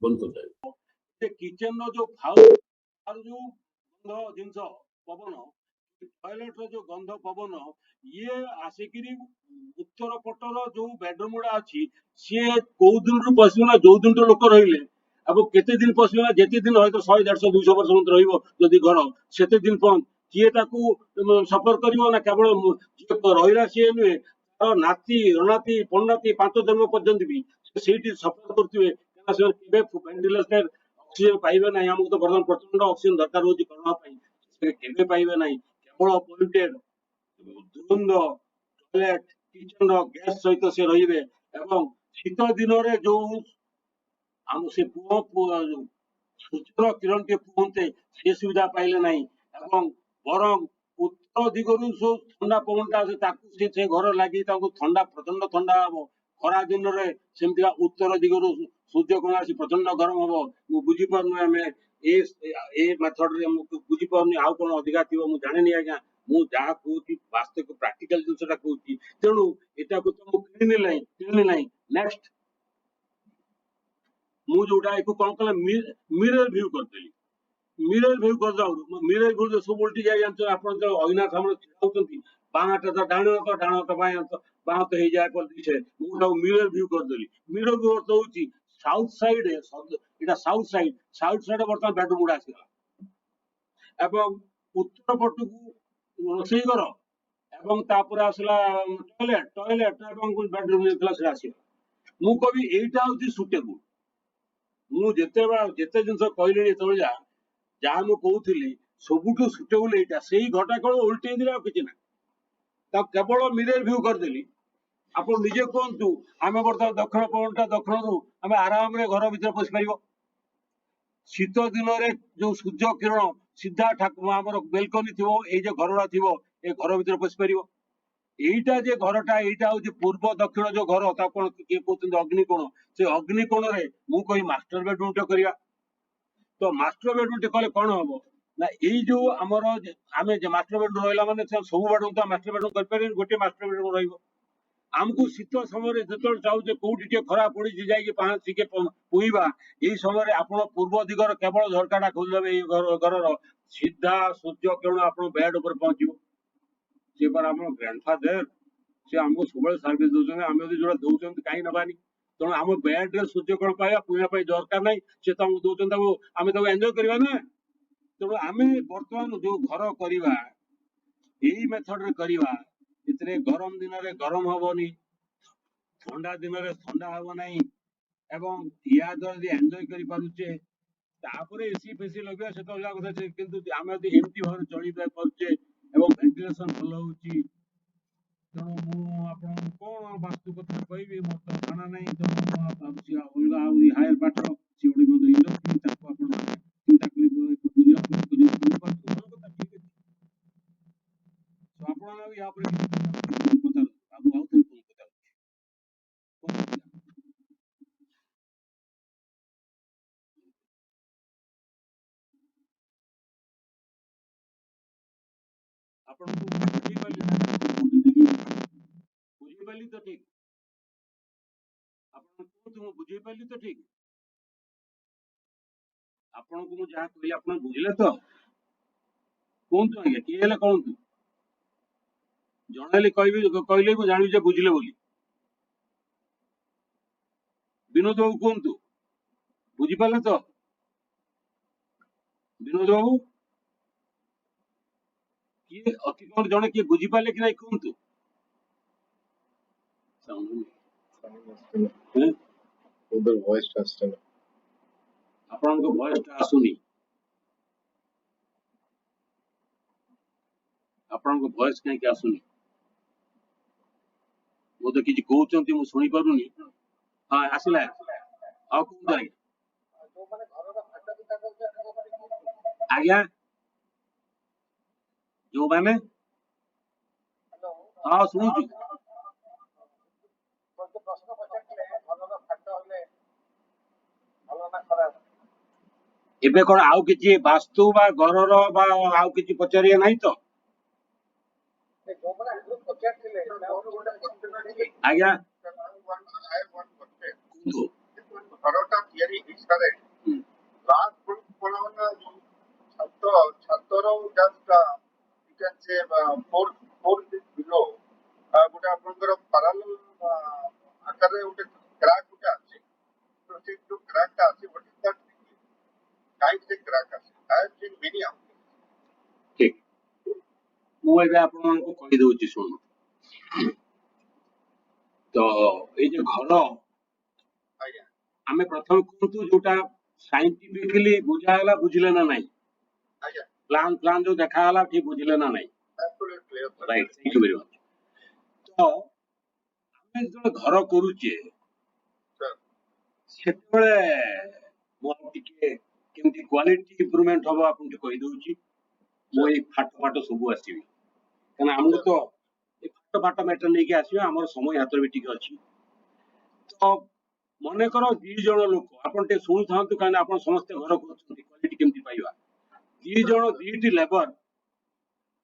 ବନ୍ଦ କରିଥାଏ କିଚେନର ଯୋଉ ଯୋଉ ଗନ୍ଧ ଜିନିଷ ପବନ ଟଏଲେଟର ଯୋଉ ଗନ୍ଧ ପବନ ଇଏ ଆସିକିରି ଉତ୍ତର ପଟର ଯୋଉ ବେଡରୁମ ଗୁଡା ଅଛି ସିଏ କୋଉ ଦିନରୁ ପଶିବ ନା ଯୋଉ ଦିନରୁ ଲୋକ ରହିଲେ ଆଉ କେତେ ଦିନ ପଶିବ ନା ଯେତେ ଦିନ ହয়তো 100-150-200 ବର୍ଷ ରହିବ ଯଦି ଘର ସେତେ ଦିନ ପର୍ଯ୍ୟନ୍ତ କିଏ ତାକୁ ସଫର କରିବ ନା କେବଳ ଯିଏ ରହିଲା ସିଏ ନୁହେଁ ତାର ନାତି ଅନାତି ପଣନାତି 5 ଜନ୍ମ ପର୍ଯ୍ୟନ୍ତ ବି ସେଇଠି ସଫର କରୁଥିବେ କାରଣ ସେମାନେ କେବେ ଭେଣ୍ଟିଲେଟର ଅକ୍ସିଜେନ ପାଇବେ ନାହିଁ ଆମକୁ ତ ବର୍ତ୍ତମାନ ପ୍ରଚଣ୍ଡ ଅକ୍ସିଜେନ ଦରକାର ହଉଛି କରୋନା ପାଇଁ ସେ କେବେ ପାଇବେ ନାହିଁ କେବଳ ପଲ୍ୟୁଟେଡ ଦୁର୍ଗନ୍ଧ ଟଏଲେଟ କିଚେନର ଗ୍ୟାସ ସହିତ ସେ ରହିବେ ଏବଂ ଶୀତ ଦିନରେ ଯୋଉ ଆମ ସେ ସୂର୍ଯ୍ୟର କିରଣ ଟିକେ ପହଞ୍ଚେ ସେ ସୁବିଧା ପାଇଲେ ନାହିଁ ଏବଂ ବରଂ ଉତ୍ତର ଦିଗରୁ ଯୋଉ ଥଣ୍ଡା ପବନଟା ଆସେ ତାକୁ ସେ ଘର ଲାଗି ତାଙ୍କୁ ଥଣ୍ଡା ପ୍ରଚଣ୍ଡ ଥଣ୍ଡା ହବ ଖରା ଦିନରେ ସେମିତିକା ଉତ୍ତର ଦିଗରୁ ସୂର୍ଯ୍ୟ କୋଣ ଆସି ପ୍ରଚଣ୍ଡ ଗରମ ହବ ମୁଁ ବୁଝିପାରୁନି ଆମେ ଏ ମେଥଡରେ ମୁଁ ବୁଝିପାରୁନି ଆଉ କଣ ଅଧିକା ଥିବ ମୁଁ ଜାଣିନି ଆଜ୍ଞା ମୁଁ ଯାହା କହୁଛି ବାସ୍ତବିକ ପ୍ରାକ୍ଟିକାଲ ଜିନିଷଟା କହୁଛି। ତେଣୁ ଏଟାକୁ ତ ମୁଁ କିଣିଲି ନାହିଁ। ନେକ୍ସଟ ମୁଁ ଯୋଉଟା ଏକୁ କଣ କଲା ମିରର ଭ୍ୟୁ କରିଦେଲି। ମିରର ଭ୍ୟୁ କରିଦେବାରୁ ମିରର ଭ୍ୟୁ ସବୁ ଉଲ୍ଟି ଯାଇ ଜାଣିଛ ଆପଣ ତ ଅଇନା ସାମনে ଛିଡ଼ା ହଉଛନ୍ତି ବାଁ ହାତ ତ ଡାହାଣ ହାତ ଡାହାଣ ହାତ ବାଁ ହାତ ହେଇଯାଏ କରିଦେଇছে। ମୁଁ ତାକୁ ମିରର ଭ୍ୟୁ କରିଦେଲି। ମିରର ଭ୍ୟୁ ଅର୍ଥ ହଉଛି ସାଉଥ ସାଇଡ୍ ଏଇଟା ସାଉଥ ସାଇଡ୍ ବର୍ତ୍ତମାନ ବେଡରୁମ୍ ଗୁଡା ଆସିଗଲା ଏବଂ ଉତ୍ତର ପଟକୁ ରୋଷେଇ ଘର ଏବଂ ତାପରେ ଆସିଲା ଟଏଲେଟ ଏବଂ ବେଡରୁମ୍ ଥିଲା ସେଟା ଆସିଗଲା। ମୁଁ କହିବି ଏଇଟା ହଉଛି ସୁଟେବୁଲ। ମୁଁ ଯେତେ ଜିନିଷ କହିଲିଣି ଏତେବେଳେ ଯାହା ମୁଁ କହୁଥିଲି ସବୁଠୁ ସୁଟେବୁଲ ଏଇଟା। ସେଇ ଘଟା କଳ ଓଲଟେଇ ଦେଲେ ଆଉ କିଛି ନାହିଁ। ତାକୁ କେବଳ ମିରର ଭ୍ୟୁ କରିଦେଲି। ଆପଣ ନିଜେ କୁହନ୍ତୁ ଆମେ ବର୍ତ୍ତମାନ ଦକ୍ଷିଣ ପବନଟା ଦକ୍ଷିଣରୁ ଆମେ ଆରାମରେ ଘର ଭିତରେ ପଶିପାରିବ। ଶୀତ ଦିନରେ ଯୋଉ ସୂର୍ଯ୍ୟ କିରଣ ସିଧା ଆମର ବେଲକନି ଥିବ ଏଇ ଯୋଉ ଘରଟା ଥିବ ଏ ଘର ଭିତରେ ପଶିପାରିବ। ଏଇଟା ଯେ ଘରଟା ଏଇଟା ହଉଛି ପୂର୍ବ ଦକ୍ଷିଣ ଯୋଉ ଘର ତାକୁ କଣ କିଏ କହୁଛନ୍ତି ଅଗ୍ନିକୋଣ। ସେ ଅଗ୍ନିକୋଣରେ ମୁଁ କହି ମାଷ୍ଟର ବେଡରୁମ୍ ଟେ କରିବା। ତ ମାଷ୍ଟର ବେଡରୁମ୍ ଟେ କଲେ କଣ ହବ ନା ଏଇ ଯୋଉ ଆମର ଆମେ ମାଷ୍ଟର ବେଡରୁମ୍ ରହିଲା ମାନେ ସବୁ ବେଡରୁମ୍ ତ ମାଷ୍ଟର ବେଡରୁମ୍ କରିପାରିବେନି। ଗୋଟିଏ ମାଷ୍ଟର ବେଡରୁମ୍ ରହିବ। ଆମକୁ ଶୀତ ସମୟରେ ଯେତେବେଳେ ଚାହୁଁଛେ କୋଉଠି ଟିକେ ଖରା ପଡିଛି ଯାଇକି ପାହାଚ ଟିକେ ପୁଇଁବା ଏଇ ସମୟରେ ଆପଣ ପୂର୍ବ ଦିଗର କେବଳ ଝରକାଟା ଖୋଲିଦେବେ ଏଇ ଘରର ସିଧା ସୂର୍ଯ୍ୟ କିରଣ ଆପଣ ବେଡ୍ ଉପରେ ପହଞ୍ଚିବ। ସେ ପରା ଆମ ଗ୍ରାଣ୍ଡଫାଦର ସେ ଆମକୁ ସବୁବେଳେ ସର୍ଭିସ ଦଉଛନ୍ତି। ଆମେ ଯଦି ଯୋଉଟା ଦଉଛନ୍ତି କାହିଁ ନବାନି। ତେଣୁ ଆମ ବେଡ୍ ରେ ସୂର୍ଯ୍ୟ କିରଣ ପାଇବା ପୁଇଁବା ପାଇଁ ଦରକାର ନାହିଁ। ସେ ତ ଆମକୁ ଦଉଛନ୍ତି ତାକୁ ଆମେ ତାକୁ ଏନ୍ଜୟ କରିବା ନା। ତେଣୁ ଆମେ ବର୍ତ୍ତମାନ ଯୋଉ ଘର କରିବା ଏଇ ମେଥଡରେ କରିବା ଏଥିରେ ଗରମ ଦିନରେ ଗରମ ହବନି ଥଣ୍ଡା ଦିନରେ ଥଣ୍ଡା ହବ ନାହିଁ ଏବଂ ୟା ଦ୍ୱାରା ଯଦି ଏନ୍ଜୟ କରିପାରୁଛେ ତାପରେ ଏସି ଫେସି ଲଗେଇବା ସେତ ଅଲଗା କଥା। କିନ୍ତୁ ଆମେ ଯଦି ଏମିତି ଭାବରେ ଚଳି ପାରୁଛେ ଏବଂ ଭେଣ୍ଟିଲେସନ ଭଲ ହଉଛି ତେଣୁ ମୁଁ ଆପଣଙ୍କୁ କଣ ବାସ୍ତୁ କଥା କହିବି ମୋର ତ ଧାରଣା ନାହିଁ। ତେଣୁ ମୁଁ ଭାବୁଛି ଅଲଗା ଆହୁରି ହାୟର ପାଠର ସେ ଗୋଟେ ମଧ୍ୟ ଇଣ୍ଡଷ୍ଟ୍ରି ତାକୁ ଆପଣ ଚିନ୍ତା କରି ବୁଝିବାକୁ ବୁଝିପାରୁଛୁ ଭଲ କଥା ଠିକ ଅଛି। ତ ଆପଣ ଆଉ ୟା ଉପରେ ପଚାରନ୍ତୁ ଆଉ ମୁଁ ଆଉ ଥରେ ପଚାରୁଛି କଣ ଥିଲା? ଆପଣଙ୍କୁ ମୁଁ ବୁଝିପାରିଲି ନା ବୁଝିପାରିଲି ତ ଠିକ ଆପଣ କୁହନ୍ତୁ ମୁଁ ବୁଝିପାରିଲି ତ ଠିକ ଆପଣଙ୍କୁ ମୁଁ ଯାହା କହିଲି ଆପଣ ବୁଝିଲେ ତ କୁହନ୍ତୁ ଆଜ୍ଞା କିଏ ହେଲେ କହନ୍ତୁ ଜଣେଇଲେ କହିଲେ ମୁଁ ଜାଣିବି ଯେ ବୁଝିଲେ ବୋଲି। ବିନୋଦ ବାବୁ କୁହନ୍ତୁ ବୁଝିପାରିଲେ ତ ବିନୋଦ ବାବୁ କିଏ ଅତି କମ ଜଣେ କିଏ ବୁଝିପାରିଲେ କି ନାଇଁ କୁହନ୍ତୁ। ହେଁ? ଆପଣଙ୍କ ଭଏସ ଟା ଆସୁନି। ଆପଣଙ୍କ ଭଏସ କାହିଁକି ଆସୁନି ବୋଧେ କିଛି କହୁଛନ୍ତି ମୁଁ ଶୁଣିପାରୁନି। ହଁ ଆସିଲା ଆଉ କୁହନ୍ତୁ ଆଜ୍ଞା ଆଜ୍ଞା ଯୋଉମାନେ ହଁ ଶୁଣୁଛୁ ଏବେ କଣ ଆଉ କିଛି ବାସ୍ତୁ ବା ଘରର ବା ଆଉ କିଛି ପଚାରିବା ନାହିଁ ତ ଆଜ୍ଞା କୁହନ୍ତୁ। ଘରଟା ତିଆରି ହେଇସାରେ ହୁଁ, ଲାଷ୍ଟ ବେଳକୁ କଣ ହବ ନା ଯୋଉ ଛାତର just you can say 4 feet below ଗୋଟେ ଆପଣଙ୍କର parallel ଆକାରରେ ଗୋଟେ crack ଗୋଟେ ଅଛି। ତ ସେ ଯୋଉ crack ଟା ଅଛି what is that କାହିଁକି ସେ crack ଅଛି? I have seen many houses. ଠିକ ମୁଁ ଏବେ ଆପଣଙ୍କୁ କହିଦଉଛି ଶୁଣୁ। ତ ଏଇ ଯୋଉ ଘର ଆଜ୍ଞା ଆମେ ପ୍ରଥମେ କୁହନ୍ତୁ ଯୋଉଟା ସାଇଣ୍ଟିଫିକଲି ବୁଝା ହେଲା ବୁଝିଲେ ନା ନାହିଁ ଆଜ୍ଞା ପ୍ଲାନ ଯୋଉ ଦେଖା ହେଲା ଠିକ ବୁଝିଲେ ନା ନାହିଁ absolutely clear. Right thank you very much. ତ ଆମେ ଯେତେବେଳେ ଘର କରୁଛେ Sir, ସେତେବେଳେ ମୁଁ ଆଉ ଟିକେ କେମିତି କ୍ୱାଲିଟି ଇମ୍ପ୍ରୁଭମେଣ୍ଟ ହବ ଆପଣ ଟିକେ କହିଦଉଛି। ମୁଁ ଏଇ ଫାଟ ସବୁ ଆସିବି କାରଣ ଆମକୁ ତ ଏ ଫାଟ ମ୍ୟାଟର ନେଇକି ଆସିବା ଆମର ସମୟ ହାତରେ ବି ଟିକେ ଅଛି। ତ ମନେକର 2 ଜଣ ଲୋକ ଆପଣ ଟିକେ ଶୁଣୁଥାନ୍ତୁ କାରଣ ଆପଣ ସମସ୍ତେ ଘର କରୁଛନ୍ତି କ୍ୱାଲିଟି କେମିତି ପାଇବା। 2 ଜଣ 2ଟି ଲେବର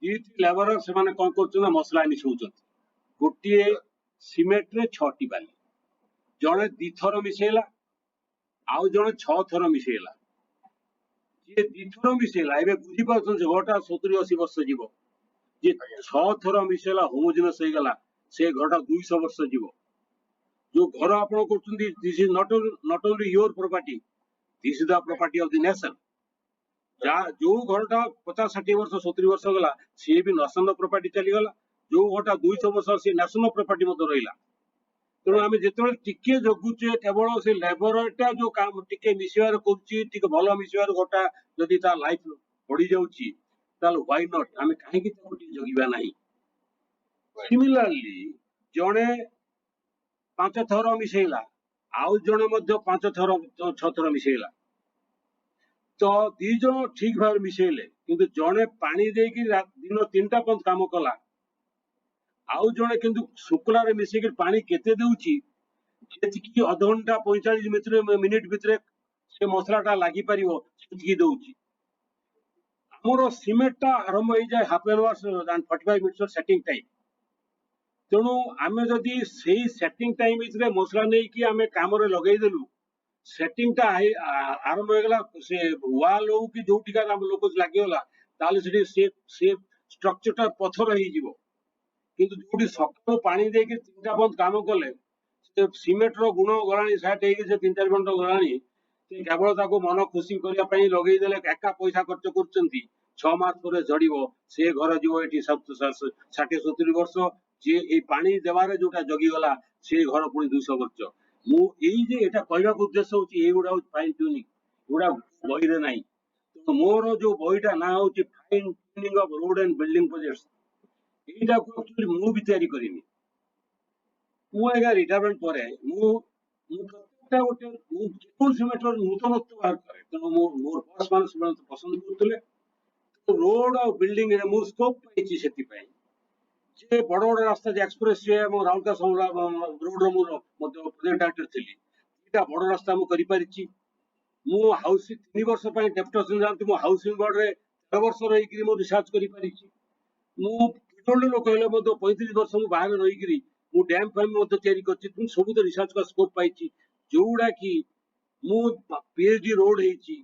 ଦୁଇଟି ଲେବର ସେମାନେ କଣ କରୁଛନ୍ତି ନା ମସଲା ମିଶଉଛନ୍ତି। ଗୋଟିଏ ସିମେଣ୍ଟରେ 6ଟି ବାଲି, ଜଣେ 2 ଥର ମିଶେଇଲା, ଆଉ ଜଣେ 6 ଥର ମିଶେଇଲା। ଯିଏ 2 ଥର ମିଶେଇଲା ଏବେ ବୁଝିପାରୁଛନ୍ତି ଘରଟା 70-80 ବର୍ଷ ଯିବ। ଯିଏ 6 ଥର ମିଶେଇଲା ହୋମୋଜିନିୟସ୍ ହେଇଗଲା, ସେ ଘରଟା 200 ବର୍ଷ ଯିବ। ଯୋଉ ଘର ଆପଣ କରୁଛନ୍ତି, this is not only your property, this is the property of the nation. ଯୋଉ ଘରଟା 50-60 ବର୍ଷ 70 ବର୍ଷ ଗଲା ସିଏ ବି ନେସନର ପ୍ରପର୍ଟି ଚାଲିଗଲା। ଯୋଉ ଘରଟା 200 ବର୍ଷ ସିଏ ନ୍ୟାସନାଲ ପ୍ରପର୍ଟି ମଧ୍ୟ ରହିଲା। ତେଣୁ ଆମେ ଯେତେବେଳେ ଟିକେ ଜଗୁଛେ କେବଳ ସେ ଲେବରଟା ଯୋଉ କାମ ଟିକେ ମିଶିବାର କରୁଛି, ଟିକେ ଭଲ ମିଶିବାର ଘରଟା ଯଦି ତା ଲାଇଫ ବଢି ଯାଉଛି, ତାହେଲେ ହ୍ୱାଇ ନଟ୍ ଆମେ କାହିଁକି ତାକୁ ଟିକେ ଜଗିବା ନାହିଁ? ସିମିଲାରଲି ଜଣେ 5 ଥର ମିଶେଇଲା, ଆଉ ଜଣେ ମଧ୍ୟ 5 ଥର 6 ଥର ମିଶେଇଲା, ତ 2 ଜଣ ଠିକ ଭାବରେ ମିଶେଇଲେ, କିନ୍ତୁ ଜଣେ ପାଣି ଦେଇକି ଦିନ 3ଟା ପର୍ଯ୍ୟନ୍ତ କାମ କଲା, ଆଉ ଜଣେ କିନ୍ତୁ ଶୁକ୍ଲାରେ ମିଶେଇକି ପାଣି କେତେ ଦଉଛି ଯେତିକି ଅଧଘଣ୍ଟା 45 ମିନିଟ ଭିତରେ ସେ ମସଲାଟା ଲାଗିପାରିବ ସେତିକି ଦଉଛି। ଆମର ସିମେଣ୍ଟଟା ଆରମ୍ଭ ହେଇଯାଏ ହାଫ୍ ଆନ୍ ଆୱାର 45 ମିନିଟ୍ସର ସେଟିଂ ଟାଇମ୍। ତେଣୁ ଆମେ ଯଦି ସେଇ ସେଟିଂ ଟାଇମ୍ ଭିତରେ ମସଲା ନେଇକି ଆମେ କାମରେ ଲଗେଇଦେଲୁ, ସେଟିଂଟା ଆରମ୍ଭ ହେଇଗଲା, ସେ ୱାଲ୍ ହଉ କି ଯୋଉଠିକା ଆମ ଲୋକ ଲାଗିଗଲା, ତାହେଲେ ସେଠି ସେ ଷ୍ଟ୍ରକ୍ଚରଟା ପଥର ହେଇଯିବ। କିନ୍ତୁ ଯୋଉଠି ସକାଳୁ ପାଣି ଦେଇକି 3ଟା ପର୍ଯ୍ୟନ୍ତ କାମ କଲେ, ସେ ସିମେଣ୍ଟର ଗୁଣ ଗଲାଣି ସାର୍ଟ ହେଇକି ସେ 3-4 ଘଣ୍ଟା ଗଲାଣି, ସେ କେବଳ ତାକୁ ମନ ଖୁସି କରିବା ପାଇଁ ଲଗେଇଦେଲେ ଏକା ପଇସା ଖର୍ଚ୍ଚ କରୁଛନ୍ତି। 6 ମାସ ପରେ ଝଡିବ, ସେ ଘର ଯିବ ଏଠି 60-70 ବର୍ଷ। ଯିଏ ଏଇ ପାଣି ଦେବାରେ ଯୋଉଟା ଜଗିଗଲା ସେ ଘର ପୁଣି 200 ବର୍ଷ। ମୁଁ ଏଇ ଯେ ଏଇଟା କହିବାକୁ ଉଦ୍ଦେଶ୍ୟ ହଉଛି ଏଇଗୁଡା ହଉଛି ଫାଇନ୍ ଟ୍ୟୁନିଂ, ଏଗୁଡା ବହିରେ ନାହିଁ। ତେଣୁ ମୋର ଯୋଉ ବହିଟା ନାଁ ହଉଛି fine tuning of road and building projects, ଏଇଟାକୁ ଆକ୍ଚୁଆଲି ମୁଁ ବି ତିଆରି କରିନି। ମୁଁ ଆଜ୍ଞା ରିଟାୟାରମେଣ୍ଟ ପରେ ମୁଁ ପ୍ରତ୍ୟେକଟା ଗୋଟେ ମୁଁ ଯେକୌଣସି ମ୍ୟାଟର ନୂତନତ୍ୱ ବାହାର କରେ। ତେଣୁ ମୋର ବସ୍ ମାନେ ସେମାନେ ପସନ୍ଦ କରୁଥିଲେ। ରୋଡ ଆଉ ବିଲ୍ଡିଂ ରେ ମୁଁ ସ୍କୋପ ପାଇଛି ସେଥିପାଇଁ ଯେ ବଡ ବଡ ରାସ୍ତା ଯେ ଏକ୍ସପ୍ରେସ ୱେ ଏବଂ ରାଉରକେଲା ସମଲା ରୋଡର ମୁଁ ମଧ୍ୟ ପ୍ରୋଜେକ୍ଟ ଡାଇରେକ୍ଟର ଥିଲି। 2ଟା ବଡ ରାସ୍ତା ମୁଁ କରିପାରିଛି। ମୁଁ ହାଉସିଂ 3 ବର୍ଷ ପାଇଁ ଡେପୁଟେସନ ଯାଆନ୍ତି, ମୁଁ ହାଉସିଂ ବୋର୍ଡରେ 13 ବର୍ଷ ରହିକିରି ମୁଁ ରିସର୍ଚ୍ଚ କରିପାରିଛି। ମୁଁ ପିଡବ୍ଲ୍ୟୁଡି ଲୋକ ହେଲେ ମଧ୍ୟ 35 ବର୍ଷ ମୁଁ ବାହାରେ ରହିକିରି ମୁଁ ଡ୍ୟାମ୍ ଫ୍ୟାମ୍ ମଧ୍ୟ ତିଆରି କରିଛି। ମୁଁ ସବୁ ତ ରିସର୍ଚ୍ଚ ସ୍କୋପ ପାଇଛି, ଯୋଉଗୁଡା କି ମୁଁ ପିଏଚଡି ରୋଡ ହେଇଛି,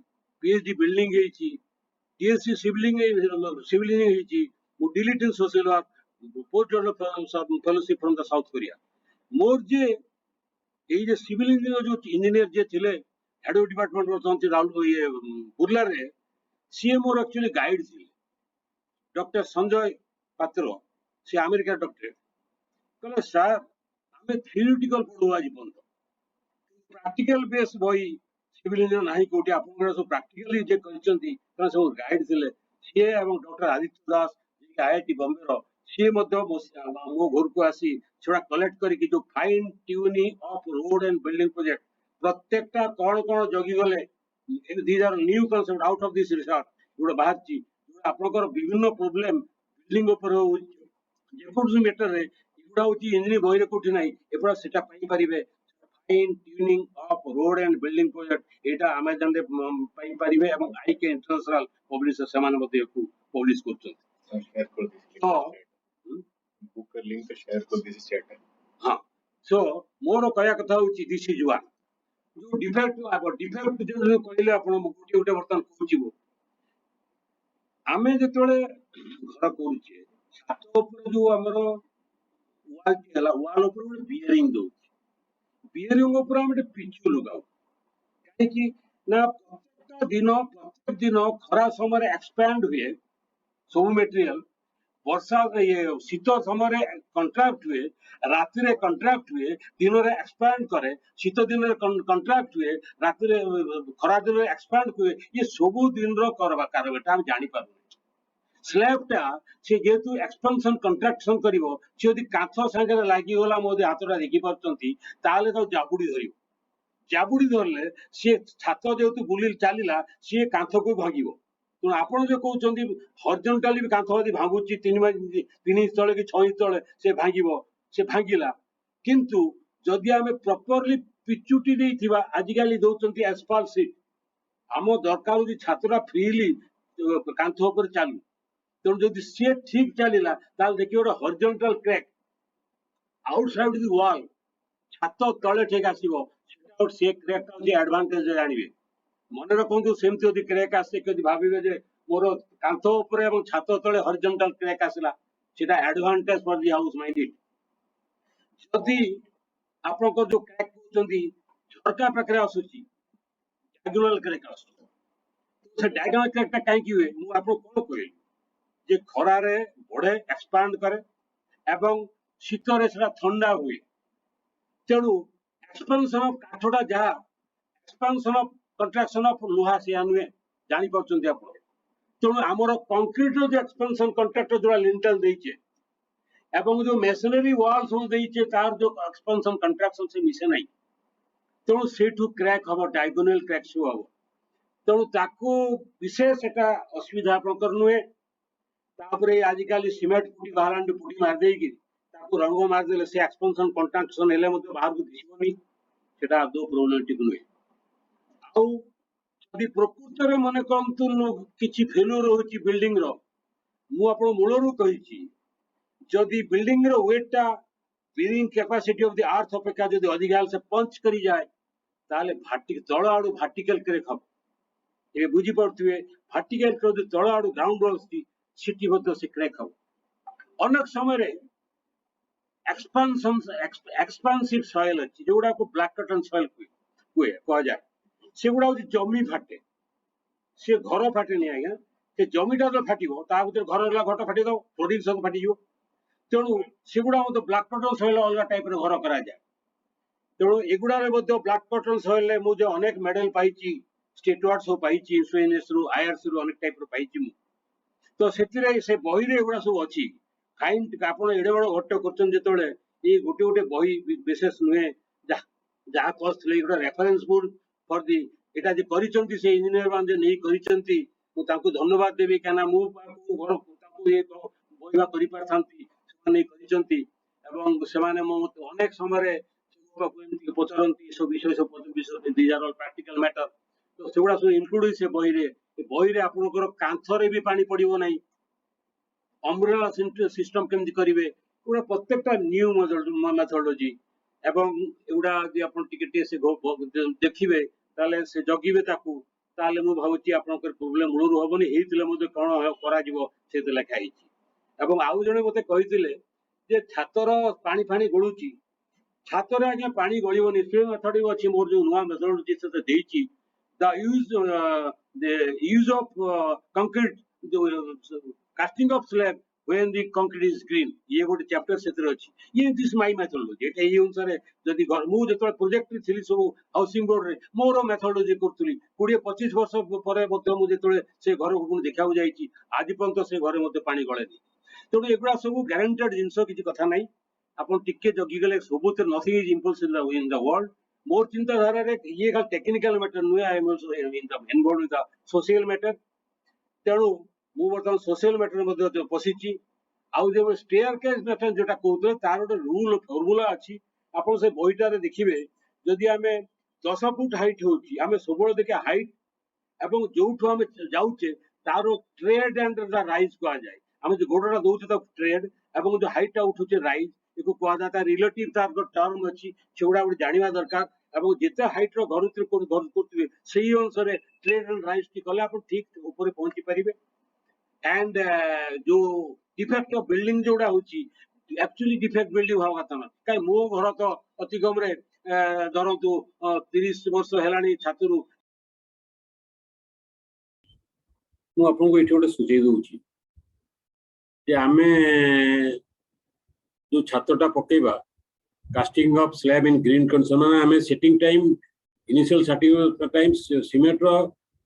ପିଏଚଡି ବିଲ୍ଡିଂ ହେଇଛି, DSc ସିଭିଲ ହେଇଛି, ମୁଁ DLitt in social work, post fellowship from the South Korea. मोर जे एई जे सिविल इंजीनियर जे थिले हेड ऑफ डिपार्टमेंट वर्तमान राहुल ये बुर्ला रे सीए मोर एक्चुअली गाइड थिले डॉक्टर संजय पात्र, सी अमेरिका डॉक्टर कहले सर आमे थियोरेटिकल पढु आज बंद प्रैक्टिकल बेस बही सिविल इंजीनियर नाही कोठी आपन सब प्रैक्टिकली जे करचंती त सब गाइड थिले सीए एवं डॉक्टर आदित्य दास जे आईआईटी बॉम्बे रो सी मो घर को आसी सेटा कलेक्ट करके जो fine tuning of road and building project प्रत्येकटा कौन कौन जगी गले these are new concept out of this research गोटे बाहर आपनकर विभिन्न प्रोब्लेम बिल्डिंग ऊपर हो जेकोसी मैटर रे एगुडा होची इंजीनियरिंग बही रे कोठी नाही एपडा सेटा पाई परिबे fine tuning of road and building project एटा अमेजन रे पाई परिबे एवं आईके इंटरनेशनल पब्लिशर समान मध्ये पब्लिश करछन शेयर कर दीजिए तो बुक का लिंक शेयर कर दीजिए चैट में। हाँ सो मोर कहया कथा होची दिस इज वन जो डिफेक्ट जो कहले आपण गोटे गोटे बर्तन कहूची गो आमे जेतोले घर करूचे छात ऊपर जो हमर वाल केला वाल ऊपर ଗୋଟେ बियरिंग दउची बियरिंग ऊपर हम पिचु लगाउ काहे कि ना प्रत्येक दिन खरा समय एक्सपैंड हुए सब मटेरियल वर्षा ये शीत समय कंट्राक्ट हुए राति कंट्राक्ट हुए दिन में एक्सपैंड करे शीत दिन कंट्राक्ट हुए राति खरा दिन एक्सपैंड हुए ये सब दिन कारबेटा हम जानी पार स्लैबटा से जेहेतु एक्सपेंशन कंट्राक्शन करिवो से यदि कांथ संगे लागि गला मोदे हातटा देखि परचंती ताले तो जाबुडी धरिवो जाबुडी धरले से छात जेहेतु बुली चलीला से कांथ को भांगिवो तो आपण जो कहउचंती हॉरिजॉन्टली भी कांथ यदि भांगुची 3 इंच तळे कि 6 इंच तळे से भांगिवो से भांगिला किंतु जदि आमे प्रॉपर्ली पिचुटी देथिबा आजिकाली दउचंती एस्फाल्ट सीट आमो दरकार होची छातरा फ्रीली कांथ ऊपर चालू तेणु जदि सी ठीक चलला देखिए गोटे horizontal crack outside the wall छात तले ठीक आसीबो से क्रैक एडवांटेज जानिबे मन रखु सेमती यदि क्रैक आसे कभी भाविबे जे मोर कांथ ऊपर एवं छात तले हॉरिजॉन्टल क्रैक आसला सेटा advantage for the house minded जदि आपनको जो क्रैक कहउचंदी झरका पाखरे आसुची डायगोनल क्रैक आसुची से डायगोनल क्रैक कहीं हुए मु आपको कौन कहली जे खरा रे बढ़े एक्सपांड करे एवं शीत रे सेटा ठंडा हुए तेणु एक्सपेंशन ऑफ काठटा जहा एक्सपेंशन ऑफ कंट्राक्शन ऑफ लुहा से नुहे जानी पार्टी आप तेणु आमर कंक्रीट जो एक्सपेंशन कंट्राक्टर जो लिंटल देचे एवं जो मेसनरी वॉल सब देचे तार जो एक्सपेंशन कंट्राक्शन से मिसे नहीं तेणु सेठू क्रैक हम डायगोनल क्रैक सब हम तेणु ताकू विशेष एटा असुविधा आपंकर नुहे तापरे आजिकल सीमेंट पुटी बाहर पुटी मार देकी ताकू रंग मारदे से एक्सपेंशन कंट्राक्शन हेले बाहर को दिशबनी सेटा आदौ प्रोब्लेमेटिक नुहे आदि प्रकृत में मन कहतु किसी फेल्यूर रोची बिल्डिंग रो मु आप मूलरू कही जदि बिल्डिंग रो वेटा bearing capacity of the earth अपेक्षा जदि अधिका से पंच करी जाए ताले तल आड़ू भार्टिकल क्रैक हम ये बुझी पारे भार्टिकल जो तल आड़ू ग्राउंड रोसी सिटी से क्रैक हम अनेक समय एक्सपांसिव सॉइल अच्छी जोड़ा को ब्लैक कटन सॉइल हुए कह जाए से गुड़ा जमी फाटे से घर फाटे नहीं आज्ञा से जमीटा जो फाट भर घर फाटी दो फ्लोरिंग सब फाटी तेणु से गुड़ा ब्लैक कटन सॉइल अलग टाइप घर करा जाए तेणु एगुड़ा ब्लैक कटन सॉइल मुझे अनेक मेडल पाई स्टेट अवार्ड सब पाई यूएनएस रु आईआरसी रु अनेक टाइप पाई तो से बही रे एगुड़ा सब अच्छी फाइन आप एडे बड़ घट कर ये गोटे गोटे बही विशेष नुहे जहाँ कहे गोटे रेफरेन्स बुक फॉर दी एटा जे करिसंती से इंजीनियर मान जे नहीं करिसंती मु तांको धन्यवाद देबी काना मु घर तांको ये बोइबा करि पारथांती नहीं करिसंती एवं से माने मो अनेक समय रे पचारंती सब विषय सब विषय दीज आर प्रैक्टिकल मैटर तो सेगुड़ा सब इंक्लूड से बही रे आपनकर कांथरे भी पानी पड़िबो नहीं अम्ब्रेला सिस्टम केमति करिवे पूरा प्रत्येकटा न्यू मेथोडोलॉजी एवं एगुड़ा यदि आप देखिए ताले से जगिबे ताकू ताले मु भाबुची आपनकर प्रॉब्लम मूलरू हबनी हेतिले मते कोन करा जिवो सेते लेखा हिची एवं आउ जणे मते कहितिले जे छातर पानी फानी गळुची छातर आज्ञा पानी गळिबोनी से मेथड अछि मोर जो नुवा मेथोडोलॉजी से देइची the use of concrete casting of slab when the concrete is green ये गोटे चैप्टर सेतिर अछि ये दिस माय मेथोडोलॉजी एटा ये अनुसार जदि मु जतले प्रोजेक्ट थिली सब हाउसिंग बोर्ड रे मोर मेथोडोलॉजी करथुली 20-25 वर्ष परे मते मु जतले से घर को देखा जाईची आज पर्यंत से घरे मते पानी गळेनी तेणु एगुड़ा सब ग्यारंटेड जिनस किसी कथा नहीं आपन टिके जगी गले सबुत nothing is impossible in the world मोर चिंताधारा रे ये खाली टेक्निकल मैटर नुहे I am also in the involved with the social matter तेणु मु बर्तमान सोशल मैटर मध्ये पशिची आउ जो स्टेयरकेस मैटर जोटा कहते तार गोटे रूल फॉर्मूला अच्छी आप से बहीटार देखिए जदि आम 10 फुट हाइट होची आम सब देखिए हाइट एवं जो आम जाऊे तार ट्रेड एंड राइज कह जाए आम जो गोड़ा दौचे ट्रेड एवं जो हाइटा उठुचे राइज एक कह जाए रिलेटिव तार टर्म अच्छी से गुड़ा गोटे जानवा दरकार एवं जिते हाइट घर करुवे से अनुसार ट्रेड एंड राइज टी कले आप ठीक ऊपर पहुंची पारे एंड जो डिफेक्ट ऑफ बिल्डिंग जोड़ा होची एक्चुअली डिफेक्ट बिल्डिंग हवा कथा ना कहीं मो घर तो अति कम रे धरतु 30 वर्ष हेलानी छातरू मु आपको एठी गोटे सुझाई दउची जे आमे जो छातटा पकेबा casting of slab in green condition माने आमे setting time initial setting time cement रो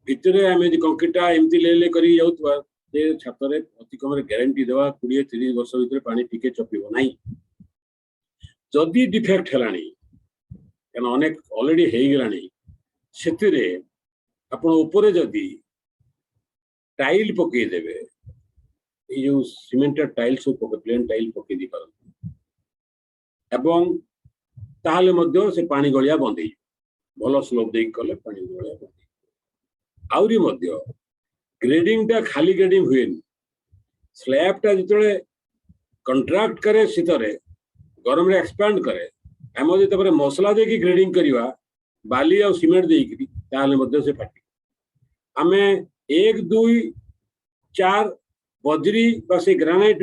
भितरे आमे जे कंक्रीटा एमती ले करी जाउतबा जे छातरे अति कम ग्यारंटी देवा 20-30 वर्ष भीतर पानी टिके चपिबो नहीं जदि डिफेक्ट हेलानी कन अनेक ऑलरेडी हे गेलानी सेतिरे आपण ऊपर जदि टाइल पके देबे ए जो सीमेंटेड टाइल्स पके प्लेन टाइल पके दी पारन एवं ताहले मध्य से पानी गलिया बंद हे भलो स्लोप देई कले पानी गलिया बंद आउरी मध्य ग्रेडिंग टा खाली ग्रेडिंग हुए ସ୍ଲାବଟା ଯେତେବେଳେ କଣ୍ଟ୍ରାକ୍ଟ କରେ ଶୀତରେ ଗରମରେ ଏକ୍ସପାଣ୍ଡ କରେ ଆମେ ଯଦି ତାପରେ ମସଲା ଦେଇକି ଗ୍ରେଡିଂ କରିବା ବାଲି ଆଉ ସିମେଣ୍ଟ ଦେଇକିରି ତାହେଲେ ମଧ୍ୟ ସେ ଫାଟିବ। ଆମେ 1, 2, 4 ବଜ୍ରି ବା ସେ ଗ୍ରାନାଇଟ୍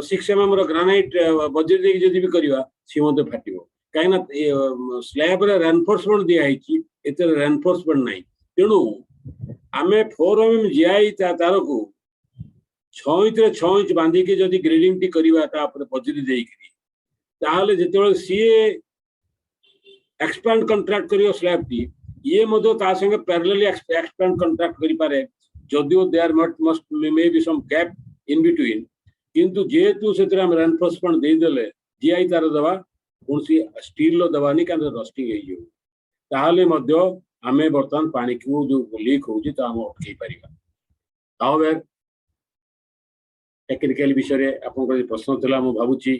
6 mm ର ଗ୍ରାନାଇଟ୍ ବଜ୍ରି ଦେଇକି ଯଦି ବି କରିବା ସିଏ ମଧ୍ୟ ଫାଟିବ। କାହିଁକିନା ସ୍ଲାବରେ ରେନଫୋର୍ସମେଣ୍ଟ ଦିଆହେଇଛି, ଏଥିରେ ରେନଫୋର୍ସମେଣ୍ଟ ନାହିଁ। ତେଣୁ ଆମେ 4 mm ଜିଆଇ ତାରକୁ 6 ଇଞ୍ଚରେ 6 ଇଞ୍ଚ ବାନ୍ଧିକି ଯଦି ଗ୍ରେଡିଂଟି କରିବା ତାପରେ ବଜ୍ରି ଦେଇକିରି ତାହେଲେ ଯେତେବେଳେ ସିଏ ଏକ୍ସପାଣ୍ଡ କଣ୍ଟ୍ରାକ୍ଟ କରିବ ସ୍ଲାବଟି ଇଏ ମଧ୍ୟ ତା ସଙ୍ଗେ ପ୍ୟାରାଲାଲି ଏକ୍ସପାଣ୍ଡ କଣ୍ଟ୍ରାକ୍ଟ କରିପାରେ ଯଦିଓ there may be some gap in between. କିନ୍ତୁ ଯେହେତୁ ସେଥିରେ ଆମେ ରେନଫୋର୍ସମେଣ୍ଟ ଦେଇଦେଲେ ଜିଆଇ ତାର ଦେବା କୌଣସି ଷ୍ଟିଲର ଦେବାନି କାରଣ ରଷ୍ଟିଂ ହେଇଯିବ। ତାହେଲେ ମଧ୍ୟ ଆମେ ବର୍ତ୍ତମାନ ପାଣିକୁ ଯୋଉ ଲିକ୍ ହଉଛି ତା ଆମେ ଅଟକେଇ ପାରିବା। However, ଟେକ୍ନିକାଲ ବିଷୟରେ ଆପଣଙ୍କର ଯୋଉ ପ୍ରଶ୍ନ ଥିଲା ମୁଁ ଭାବୁଛି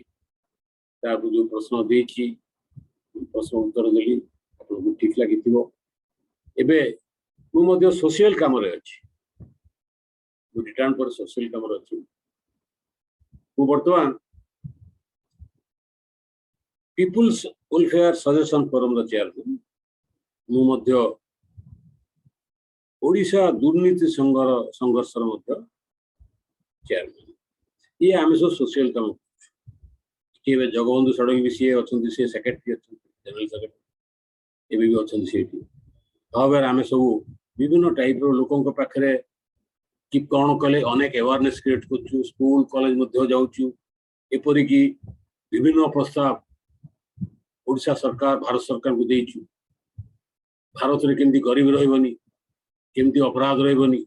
ତାକୁ ଯୋଉ ପ୍ରଶ୍ନ ଦେଇଛି ପ୍ରଶ୍ନ ଉତ୍ତର ଦେଲି ଆପଣଙ୍କୁ ଠିକ ଲାଗିଥିବ। ଏବେ ମୁଁ ମଧ୍ୟ ସୋସିଆଲ କାମରେ ଅଛି, ମୁଁ ରିଟର୍ନ ପରେ ସୋସିଆଲ କାମରେ ଅଛି। ମୁଁ ବର୍ତ୍ତମାନ ପିପୁଲ୍ସ ୱେଲଫେୟାର ସଜେସନ ଫୋରମର ଚେୟାରମ୍ୟାନ। ମୁଁ ମଧ୍ୟ ଓଡ଼ିଶା ଦୁର୍ନୀତି ସଂଘର୍ଷର ମଧ୍ୟ ଚେୟାରମ୍ୟାନ। ଇଏ ଆମେ ସବୁ ସୋସିଆଲ କାମ କରୁଛୁ। ଏବେ ଜଗବନ୍ଧୁ ଷଡ଼ଙ୍ଗୀ ବି ସିଏ ଅଛନ୍ତି, ସିଏ ସେକ୍ରେଟାରୀ ଅଛନ୍ତି, ଜେନେରାଲ ସେକ୍ରେଟାରୀ ଏବେ ବି ଅଛନ୍ତି ସେଇଠି। ଭାବରେ ଆମେ ସବୁ ବିଭିନ୍ନ ଟାଇପର ଲୋକଙ୍କ ପାଖରେ କି କ'ଣ କଲେ ଅନେକ ଆୱାରନେସ୍ କ୍ରିଏଟ କରୁଛୁ, ସ୍କୁଲ କଲେଜ ମଧ୍ୟ ଯାଉଛୁ। ଏପରିକି ବିଭିନ୍ନ ପ୍ରସ୍ତାବ ଓଡ଼ିଶା ସରକାର ଭାରତ ସରକାରଙ୍କୁ ଦେଇଛୁ। ଭାରତରେ କେମିତି ଗରିବ ରହିବନି, କେମିତି ଅପରାଧ ରହିବନି,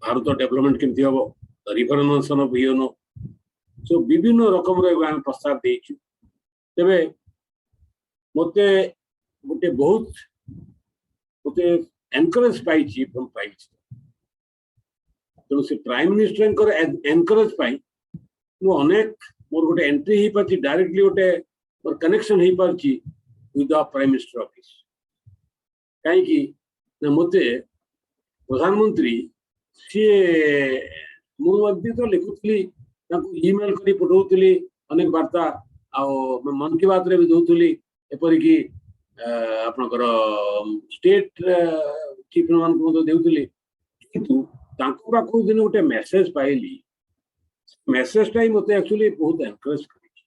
ଭାରତ ଡେଭଲପମେଣ୍ଟ କେମିତି ହବ, ରିଫର୍ମେସନ ଅଫ ୟୁଏନଓ, ସବୁ ବିଭିନ୍ନ ରକମର ଆମେ ପ୍ରସ୍ତାବ ଦେଇଛୁ। ତେବେ ମୋତେ ଗୋଟେ ଏନକରେଜ ପାଇଛି ଫ୍ରମ୍ ପ୍ରାଇମ ମିନିଷ୍ଟର। ତେଣୁ ସେ ପ୍ରାଇମ ମିନିଷ୍ଟରଙ୍କର ଏନକରେଜ ପାଇଁ ମୁଁ ଅନେକ ମୋର ଗୋଟେ ଏଣ୍ଟ୍ରି ହେଇପାରୁଛି, ଡାଇରେକ୍ଟଲି ଗୋଟେ ମୋର କନେକ୍ସନ ହେଇପାରୁଛି with the prime minister office. କାହିଁକି ନା ମୋତେ ପ୍ରଧାନମନ୍ତ୍ରୀ ସିଏ ମୁଁ ମଧ୍ୟ ତ ଲେଖୁଥିଲି ତାଙ୍କୁ ଇମେଲ କରି ପଠାଉଥିଲି ଅନେକ ବାର୍ତ୍ତା, ଆଉ ମନ କି ବାତରେ ବି ଦଉଥିଲି, ଏପରିକି ଆପଣଙ୍କର ଷ୍ଟେଟ ଚିଫ ମାନଙ୍କୁ ମଧ୍ୟ ଦେଉଥିଲି। କିନ୍ତୁ ତାଙ୍କ ପାଖରୁ ଦିନ ଗୋଟେ ମେସେଜ ପାଇଲି, ମେସେଜଟା ହିଁ ମୋତେ ଆକ୍ଚୁଆଲି ବହୁତ ଏନକରେଜ କରିଛି।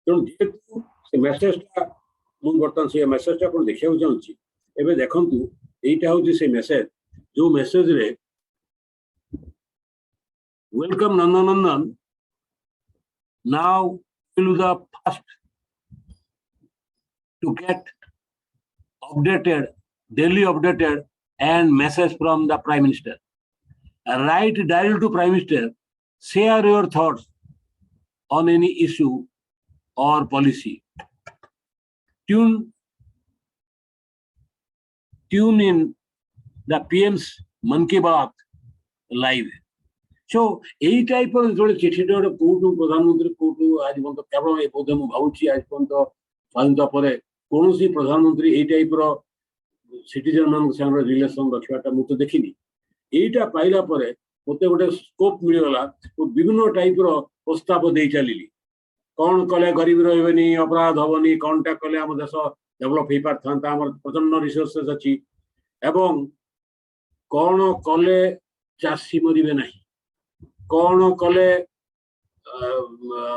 ତେଣୁ ଯେହେତୁ ସେ ମେସେଜଟା ମୁଁ ବର୍ତ୍ତମାନ ସେ ମେସେଜଟା ଆପଣ ଦେଖିବାକୁ ଚାହୁଁଛି। ଏବେ ଦେଖନ୍ତୁ ଏଇଟା ହଉଛି ସେ ମେସେଜ ଯୋଉ ମେସେଜରେ welcome Nandanandan, now will the first to get updated, daily updated and message from the Prime Minister. Write diary to Prime Minister, share your thoughts on any issue or policy. Tune in the PM's Man Ki Baat live. So এই টাইপর যেটা চিঠিটা কোর্টু প্রধানমন্ত্রী কোর্টু আজ পর্যন্ত কেবল এই বোধে ମୁଁ ଭାବୁଛି ଆଜି ପର୍ଯ୍ୟନ୍ତ ସ୍ୱାଧୀନତା ପରେ କୌଣସି ପ୍ରଧାନମନ୍ତ୍ରୀ ଏଇ ଟାଇପର ସିଟିଜେନ ମାନଙ୍କ ସାଙ୍ଗରେ ରିଲେସନ ରଖିବାଟା ମୁଁ ତ ଦେଖିନି। এইটা ପାଇଲା ପରେ ମୋତେ ଗୋଟେ ସ୍କୋପ ମିଳିଗଲା, ମୁଁ ବିଭିନ୍ନ ଟାଇପର ପ୍ରସ୍ତାବ ଦେଇ ଚାଲିଲି। କ'ଣ କଲେ ଗରିବ ରହିବେନି, ଅପରାଧ ହବନି, କ'ଣଟା କଲେ ଆମ ଦେଶ ଡେଭଲପ ହେଇପାରିଥାନ୍ତା, ଆମର ପ୍ରଚଣ୍ଡ ରିସୋର୍ସେସ୍ ଅଛି, ଏବଂ କ'ଣ କଲେ ଚାଷୀ ମରିବେ ନାହିଁ, କ'ଣ କଲେ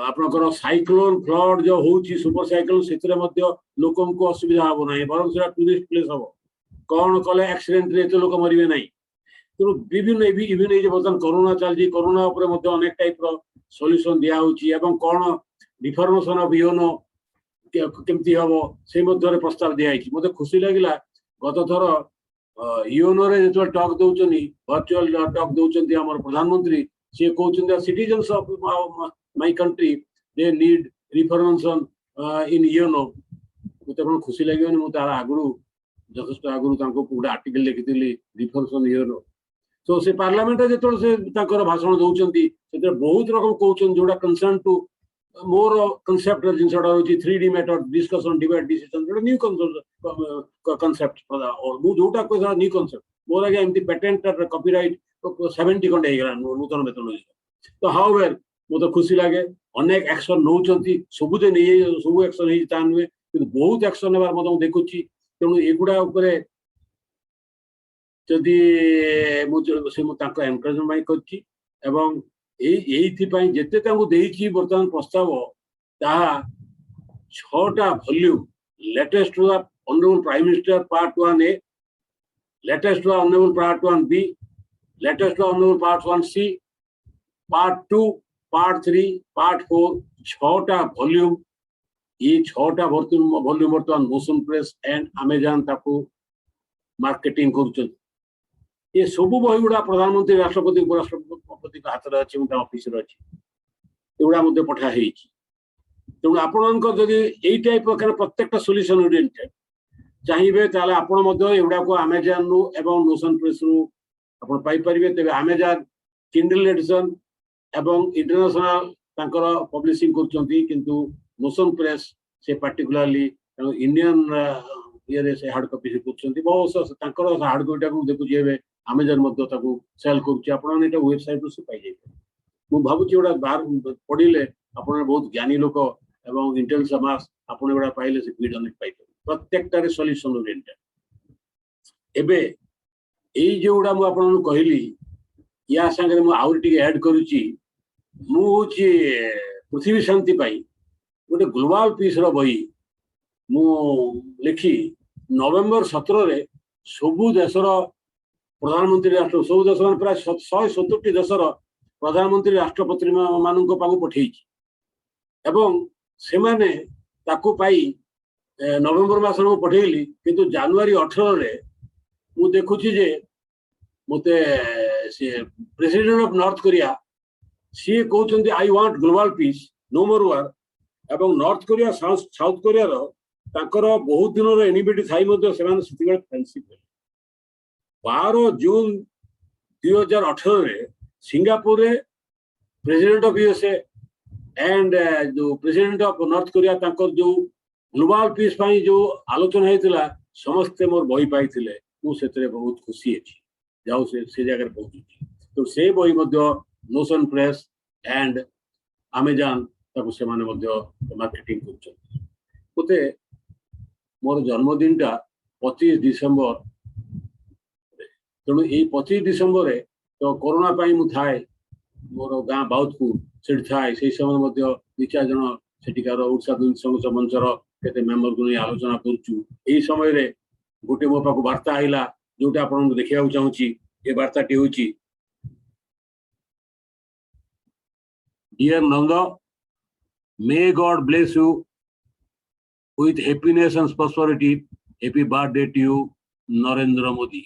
ଆପଣଙ୍କର ସାଇକ୍ଲୋନ ଫ୍ଲଡ୍ ଯୋଉ ହଉଛି ସୁପର ସାଇକ୍ଲୋନ ସେଥିରେ ମଧ୍ୟ ଲୋକଙ୍କୁ ଅସୁବିଧା ହବ ନାହିଁ, ବରଂ ସେଟା ଟୁରିଷ୍ଟ ପ୍ଲେସ୍ ହବ। କ'ଣ କଲେ ଆକ୍ସିଡେଣ୍ଟରେ ଏତେ ଲୋକ ମରିବେ ନାହିଁ। ତେଣୁ ବିଭିନ୍ନ ଇଭିନ୍ ଏଇ ଯେ ବର୍ତ୍ତମାନ କରୋନା ଚାଲିଛି, କରୋନା ଉପରେ ମଧ୍ୟ ଅନେକ ଟାଇପର ସଲ୍ୟୁସନ ଦିଆହଉଛି, ଏବଂ କ'ଣ ରିଫର୍ମେସନ ଅଫ ୟୁଏନଓ କେମିତି ହବ ସେ ମଧ୍ୟରେ ପ୍ରସ୍ତାବ ଦିଆଯାଇଛି। ମୋତେ ଖୁସି ଲାଗିଲା ଗତ ଥର ୟୁଏନଓରେ ଯେତେବେଳେ ଟକ୍ ଦଉଛନ୍ତି, ଭର୍ଚୁଆଲ ଟକ୍ ଦଉଛନ୍ତି ଆମର ପ୍ରଧାନମନ୍ତ୍ରୀ, ସିଏ କହୁଛନ୍ତି citizens of my country they need reformation in UNO. ମୋତେ କ'ଣ ଖୁସି ଲାଗିବନି, ମୁଁ ତାର ଆଗରୁ ଯଥେଷ୍ଟ ଆଗରୁ ତାଙ୍କୁ ଗୋଟେ ଆର୍ଟିକଲ ଲେଖିଥିଲି ରିଫର୍ମେସନ ୟୁଏନଓ। ତ ସେ ପାର୍ଲାମେଣ୍ଟରେ ଯେତେବେଳେ ସେ ତାଙ୍କର ଭାଷଣ ଦଉଛନ୍ତି ସେଥିରେ ବହୁତ ରକମ କହୁଛନ୍ତି ଯୋଉଟା କନସର୍ନ ଟୁ ମୋର କନସେପ୍ଟର ଜିନିଷଟା ହଉଛି 3D method, discussion, debate, decision, ଯୋଉଟା ନ୍ୟୁ କନସେପ୍ଟ। ମୁଁ ଯୋଉଟା କହିଲା ନ୍ୟୁ କନସେପ୍ଟ, ମୋର ଆଜ୍ଞା ଏମିତି ପେଟେଣ୍ଟ କପିରାଇଟ 70 ଖଣ୍ଡେ ହେଇଗଲା ନୂତନ ମେଥଡୋଲୋଜି। तो हाउएवर मते खुशी लगे अनेक एक्शन नौचंती सबु जे नहीं सब एक्शन ही ता नुहे कि बहुत एक्शन नेबार मते देखुची तेणु एगुडा उपरे जदि से एनकरेजमेंट करछि एवं एइथिपाई जेते तांको देइछि वर्तमान प्रस्ताव ताहा 6टा volume latest to the honourable prime minister part 1A latest to the honourable part 1B latest to the honourable part 1C part 2 part 3 part 4 6टा वॉल्यूम ये 6टा वॉल्यूम वर्तमान मोशन प्रेस एंड अमेजन ताको मार्केटिंग करूछन ये सबु बही गुड़ा प्रधानमंत्री राष्ट्रपति उपराष्ट्रपति हाथ में अच्छी ऑफिस अच्छी एगुड़ा मत पठा तेणु आपड़ी यही टाइप प्रकार प्रत्येक सोल्यूशन ओरिएंटेड चाहिए एगुड़ा को अमेजन रु एवं मोशन प्रेस रु पाइपर तेज अमेजन किंडल एडिशन एवं इंटरनेशनल पब्लिशिंग किंतु मोशन प्रेस से पार्टिकुलरली इंडियन ये से हार्ड कॉपी से बहुत हार्ड कॉपी को देखुची अमेजन सेल कर वेबसाइट से पाई मुझे भावुँ गोटा बाहर पढ़ले आप बहुत ज्ञानी लोक एवं इंटेल समाज आपड़ गुड़ा पाइले से पाई प्रत्येक सल्यूशन ओरिएंटेड एबे यही जो गुड़ा मुझे कहली या संगे मुझे ऐड करुच्ची मुझे पृथ्वी शांति गोटे ग्लोबल पीस बही मु लिखि नवेम्बर 17 सबु देशर प्रधानमंत्री राष्ट्र सब देश प्राय 170 देशर प्रधानमंत्री राष्ट्रपति मान पठे से माने ताकू पाई नवेम्बर मास पठेली किंतु जनवरी 18 रे मु देखुची जे मते से प्रेसिडेंट ऑफ नॉर्थ कोरिया सी कहते I want global peace no more war एवं नॉर्थ कोरिया साउथ कोरिया रो तांकर बहुत दिन एनिबिटी थाई फ्रेंडशिप 12 जून 2018 रे सिंगापुर रे प्रेसिडेंट ऑफ यूएसए एंड जो प्रेसिडेंट ऑफ नॉर्थ कोरिया तांकर जो ग्लोबल पीस पाई जो आलोचना होता समस्ते मोर बही पाई मुझे बहुत खुशी अच्छी जाओ से जगह पहुंची तो से बही मोशन प्रेस एंड अमेजन से मार्केटिंग करते मोर जन्मदिन टा 25 डिसेम्बर तेणु ये 25 डिसेम्बर तो कोरोना थाए मोर गाँ बाउतपुर से थाए से समय 2-4 जन सेठिकार ओडिशा संघर्ष मंचर केते मेंबर को नहीं आलोचना करूँ यही समय गोटे मो पाक वार्ता आईला जोटा आप देखा चाहूँगी ये वार्ताटी हूँ dear Nand may God bless you with happiness and prosperity happy birthday to you Narendra Modi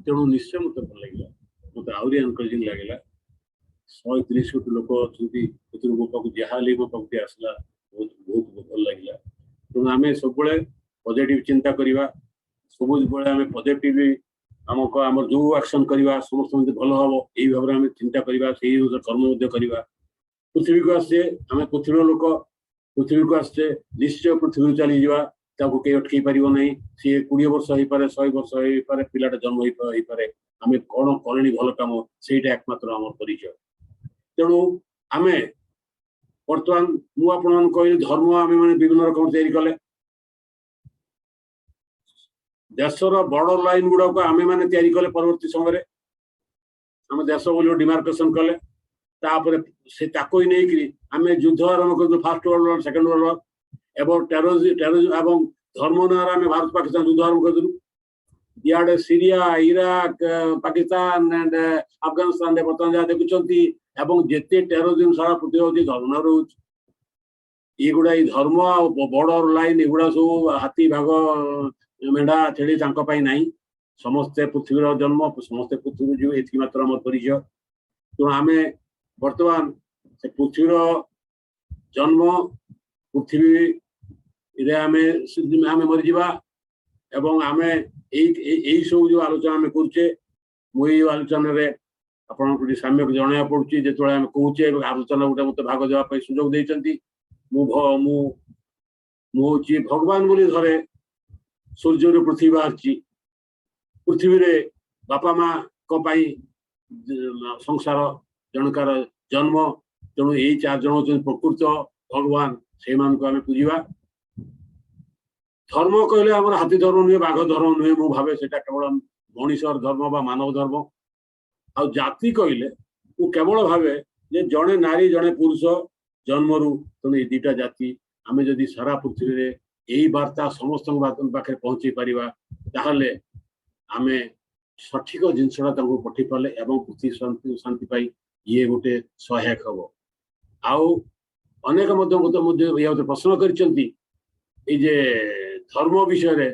तेणु निश्चय मत भल लगे मत आहरी एनकरेजिंग लगे 130 कोटी लोक अच्छा मो पाक जहाँ मो पाक आसला बहुत बहुत भल लगे तेणु आम सब पॉजिटिव चिंता करवा सब आम पॉजिटिव आम जो एक्शन करवा समस्त भल हम यही भाव में चिंता करवा से कर्म करवा पृथ्वी को आसे आम पृथ्वी लोक पृथ्वी को आसचे निश्चय पृथ्वी चली जावा कई अटकई पार ना सी 20 वर्ष हो पारे 100 वर्ष हो पारे पिलाटा जन्म हो पारे आम कौन कले भल कम से एकमात्र आम परिचय तेणु आम बर्तमान मुझे कहली धर्म आम मैंने विभिन्न रकम तैयारी कले देशर बॉर्डर लाइन गुड़ा को आम मैंने तैयारी कले परवर्ती समय आम देश बोली डिमार्केशन कले से ही नहीं आम युद्ध आरंभ कर first world war second world war एवं टेररिज्म एवं धर्म ना आम भारत पाकिस्तान युद्ध आरंभ कर इे Syria Iraq Pakistan and Afghanistan बर्तमान जहाँ देखुंत जिते टेररिज्म सारा पृथ्वी धर्म रोच युवा धर्म बॉर्डर लाइन युवा सब हाथी भाग मेढ़ा छेड़ी ना समस्ते पृथ्वीर जन्म समस्ते पृथ्वी जीव ये मात्र आम परिचय तेणु आम वर्तमान से पृथ्वीर जन्म पृथ्वी आम मरीजा एवं आम यही सब जो आलोचना आम करुचे मुझे आलोचन आपको साम्य जन पड़ुची जो आम कहे आलोचना गोटे मत भाग देवाई सुजोग देती मुझे भगवान बोली धरे सूर्य पृथ्वी बाहर पृथ्वी बापा माँ संसार जनकार जन्म तेणु यही 4 जन होती प्रकृत भगवान से आम पूजा धर्म कहले आम हाथी धर्म नुहे बाघ धर्म नुहे मु भावे से केवल मनीषर धर्म बा मानव धर्म आ जाति कहले मु केवल भावे जे जड़े नारी जड़े पुरुष जन्मरू तेणु ये 2टा जाति आम जदि सारा पृथ्वी रे यही वार्ता समस्त पाखे पहुंचे पारिबा ताहले आमे सठिक जिनसटा पठे पारे एवं पृथ्वी शांति पाई ये गोटे सहायक हम आउ अनेक प्रश्न कर धर्म विषय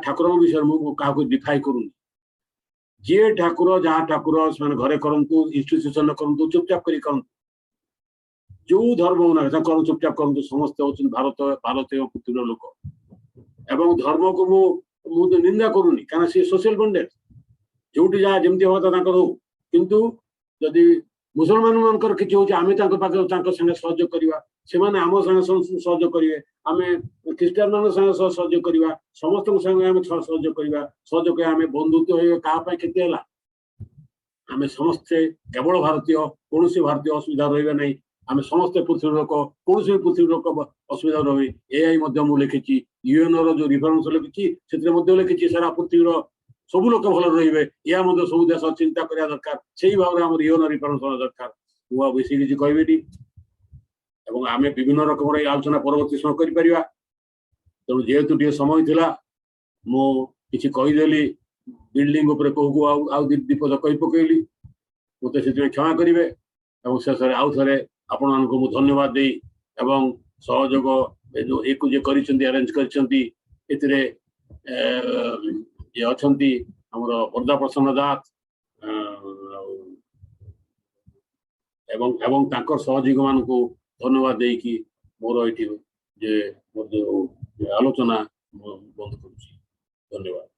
ठाकुर विषय मुझे डिफाई करूनी जी ठाकुर जहाँ ठाकुर से घरे करतु इन्स्टिट्यूशन करतु चुपचाप कर जो धर्म होना चुपचाप करूँ समस्त होती भारत भारतीय पृथ्वी लोक एवं धर्म को मुझे निंदा करूनी क्या सी सोशल बंडेज जो जहाँ जमी हवा हो किंतु जदि मुसलमान मानकर किसी हो संगे सहयोग करवा से आम संगे सहयोग करेंगे आम ख्रीस्टान मान सहयोग करवा समस्त संगे आम सहयोग करवा सहयोग आम बंधुत्व क्या क्षति है आम समस्ते केवल भारतीय कौन भारतीय असुविधा रहा नहीं आम समस्ते पृथ्वी लोक कौन भी पृथ्वी लोक असुविधा रही ए लिखी यूएन जो रिफरेन्स लिखी लिखी सारा पृथ्वी सबू लोक भल रे या सब देश चिंता करने दरकार से ही भाव में यूएन रिफरेन्स होना दरकार मुझे बेस किसी कहबी आम विभिन्न रकम आलोचना परवर्ती समय कर तेणु जेहेतु टे समय थिला मुझे कहीदेली बिल्डिंग उपर कहूँ आउ दीपद कही पकईली मत से क्षमा करेंगे और शेष आउ थे आपण मानक धन्यवाद दे एवं सहयोग जो एक अरेंज कर ये अच्छा आमर वर्धा प्रसन्न दास एवं तांकर सहयोगी मान धन्यवाद देकी मोर ये आलोचना बंद करुच्ची धन्यवाद।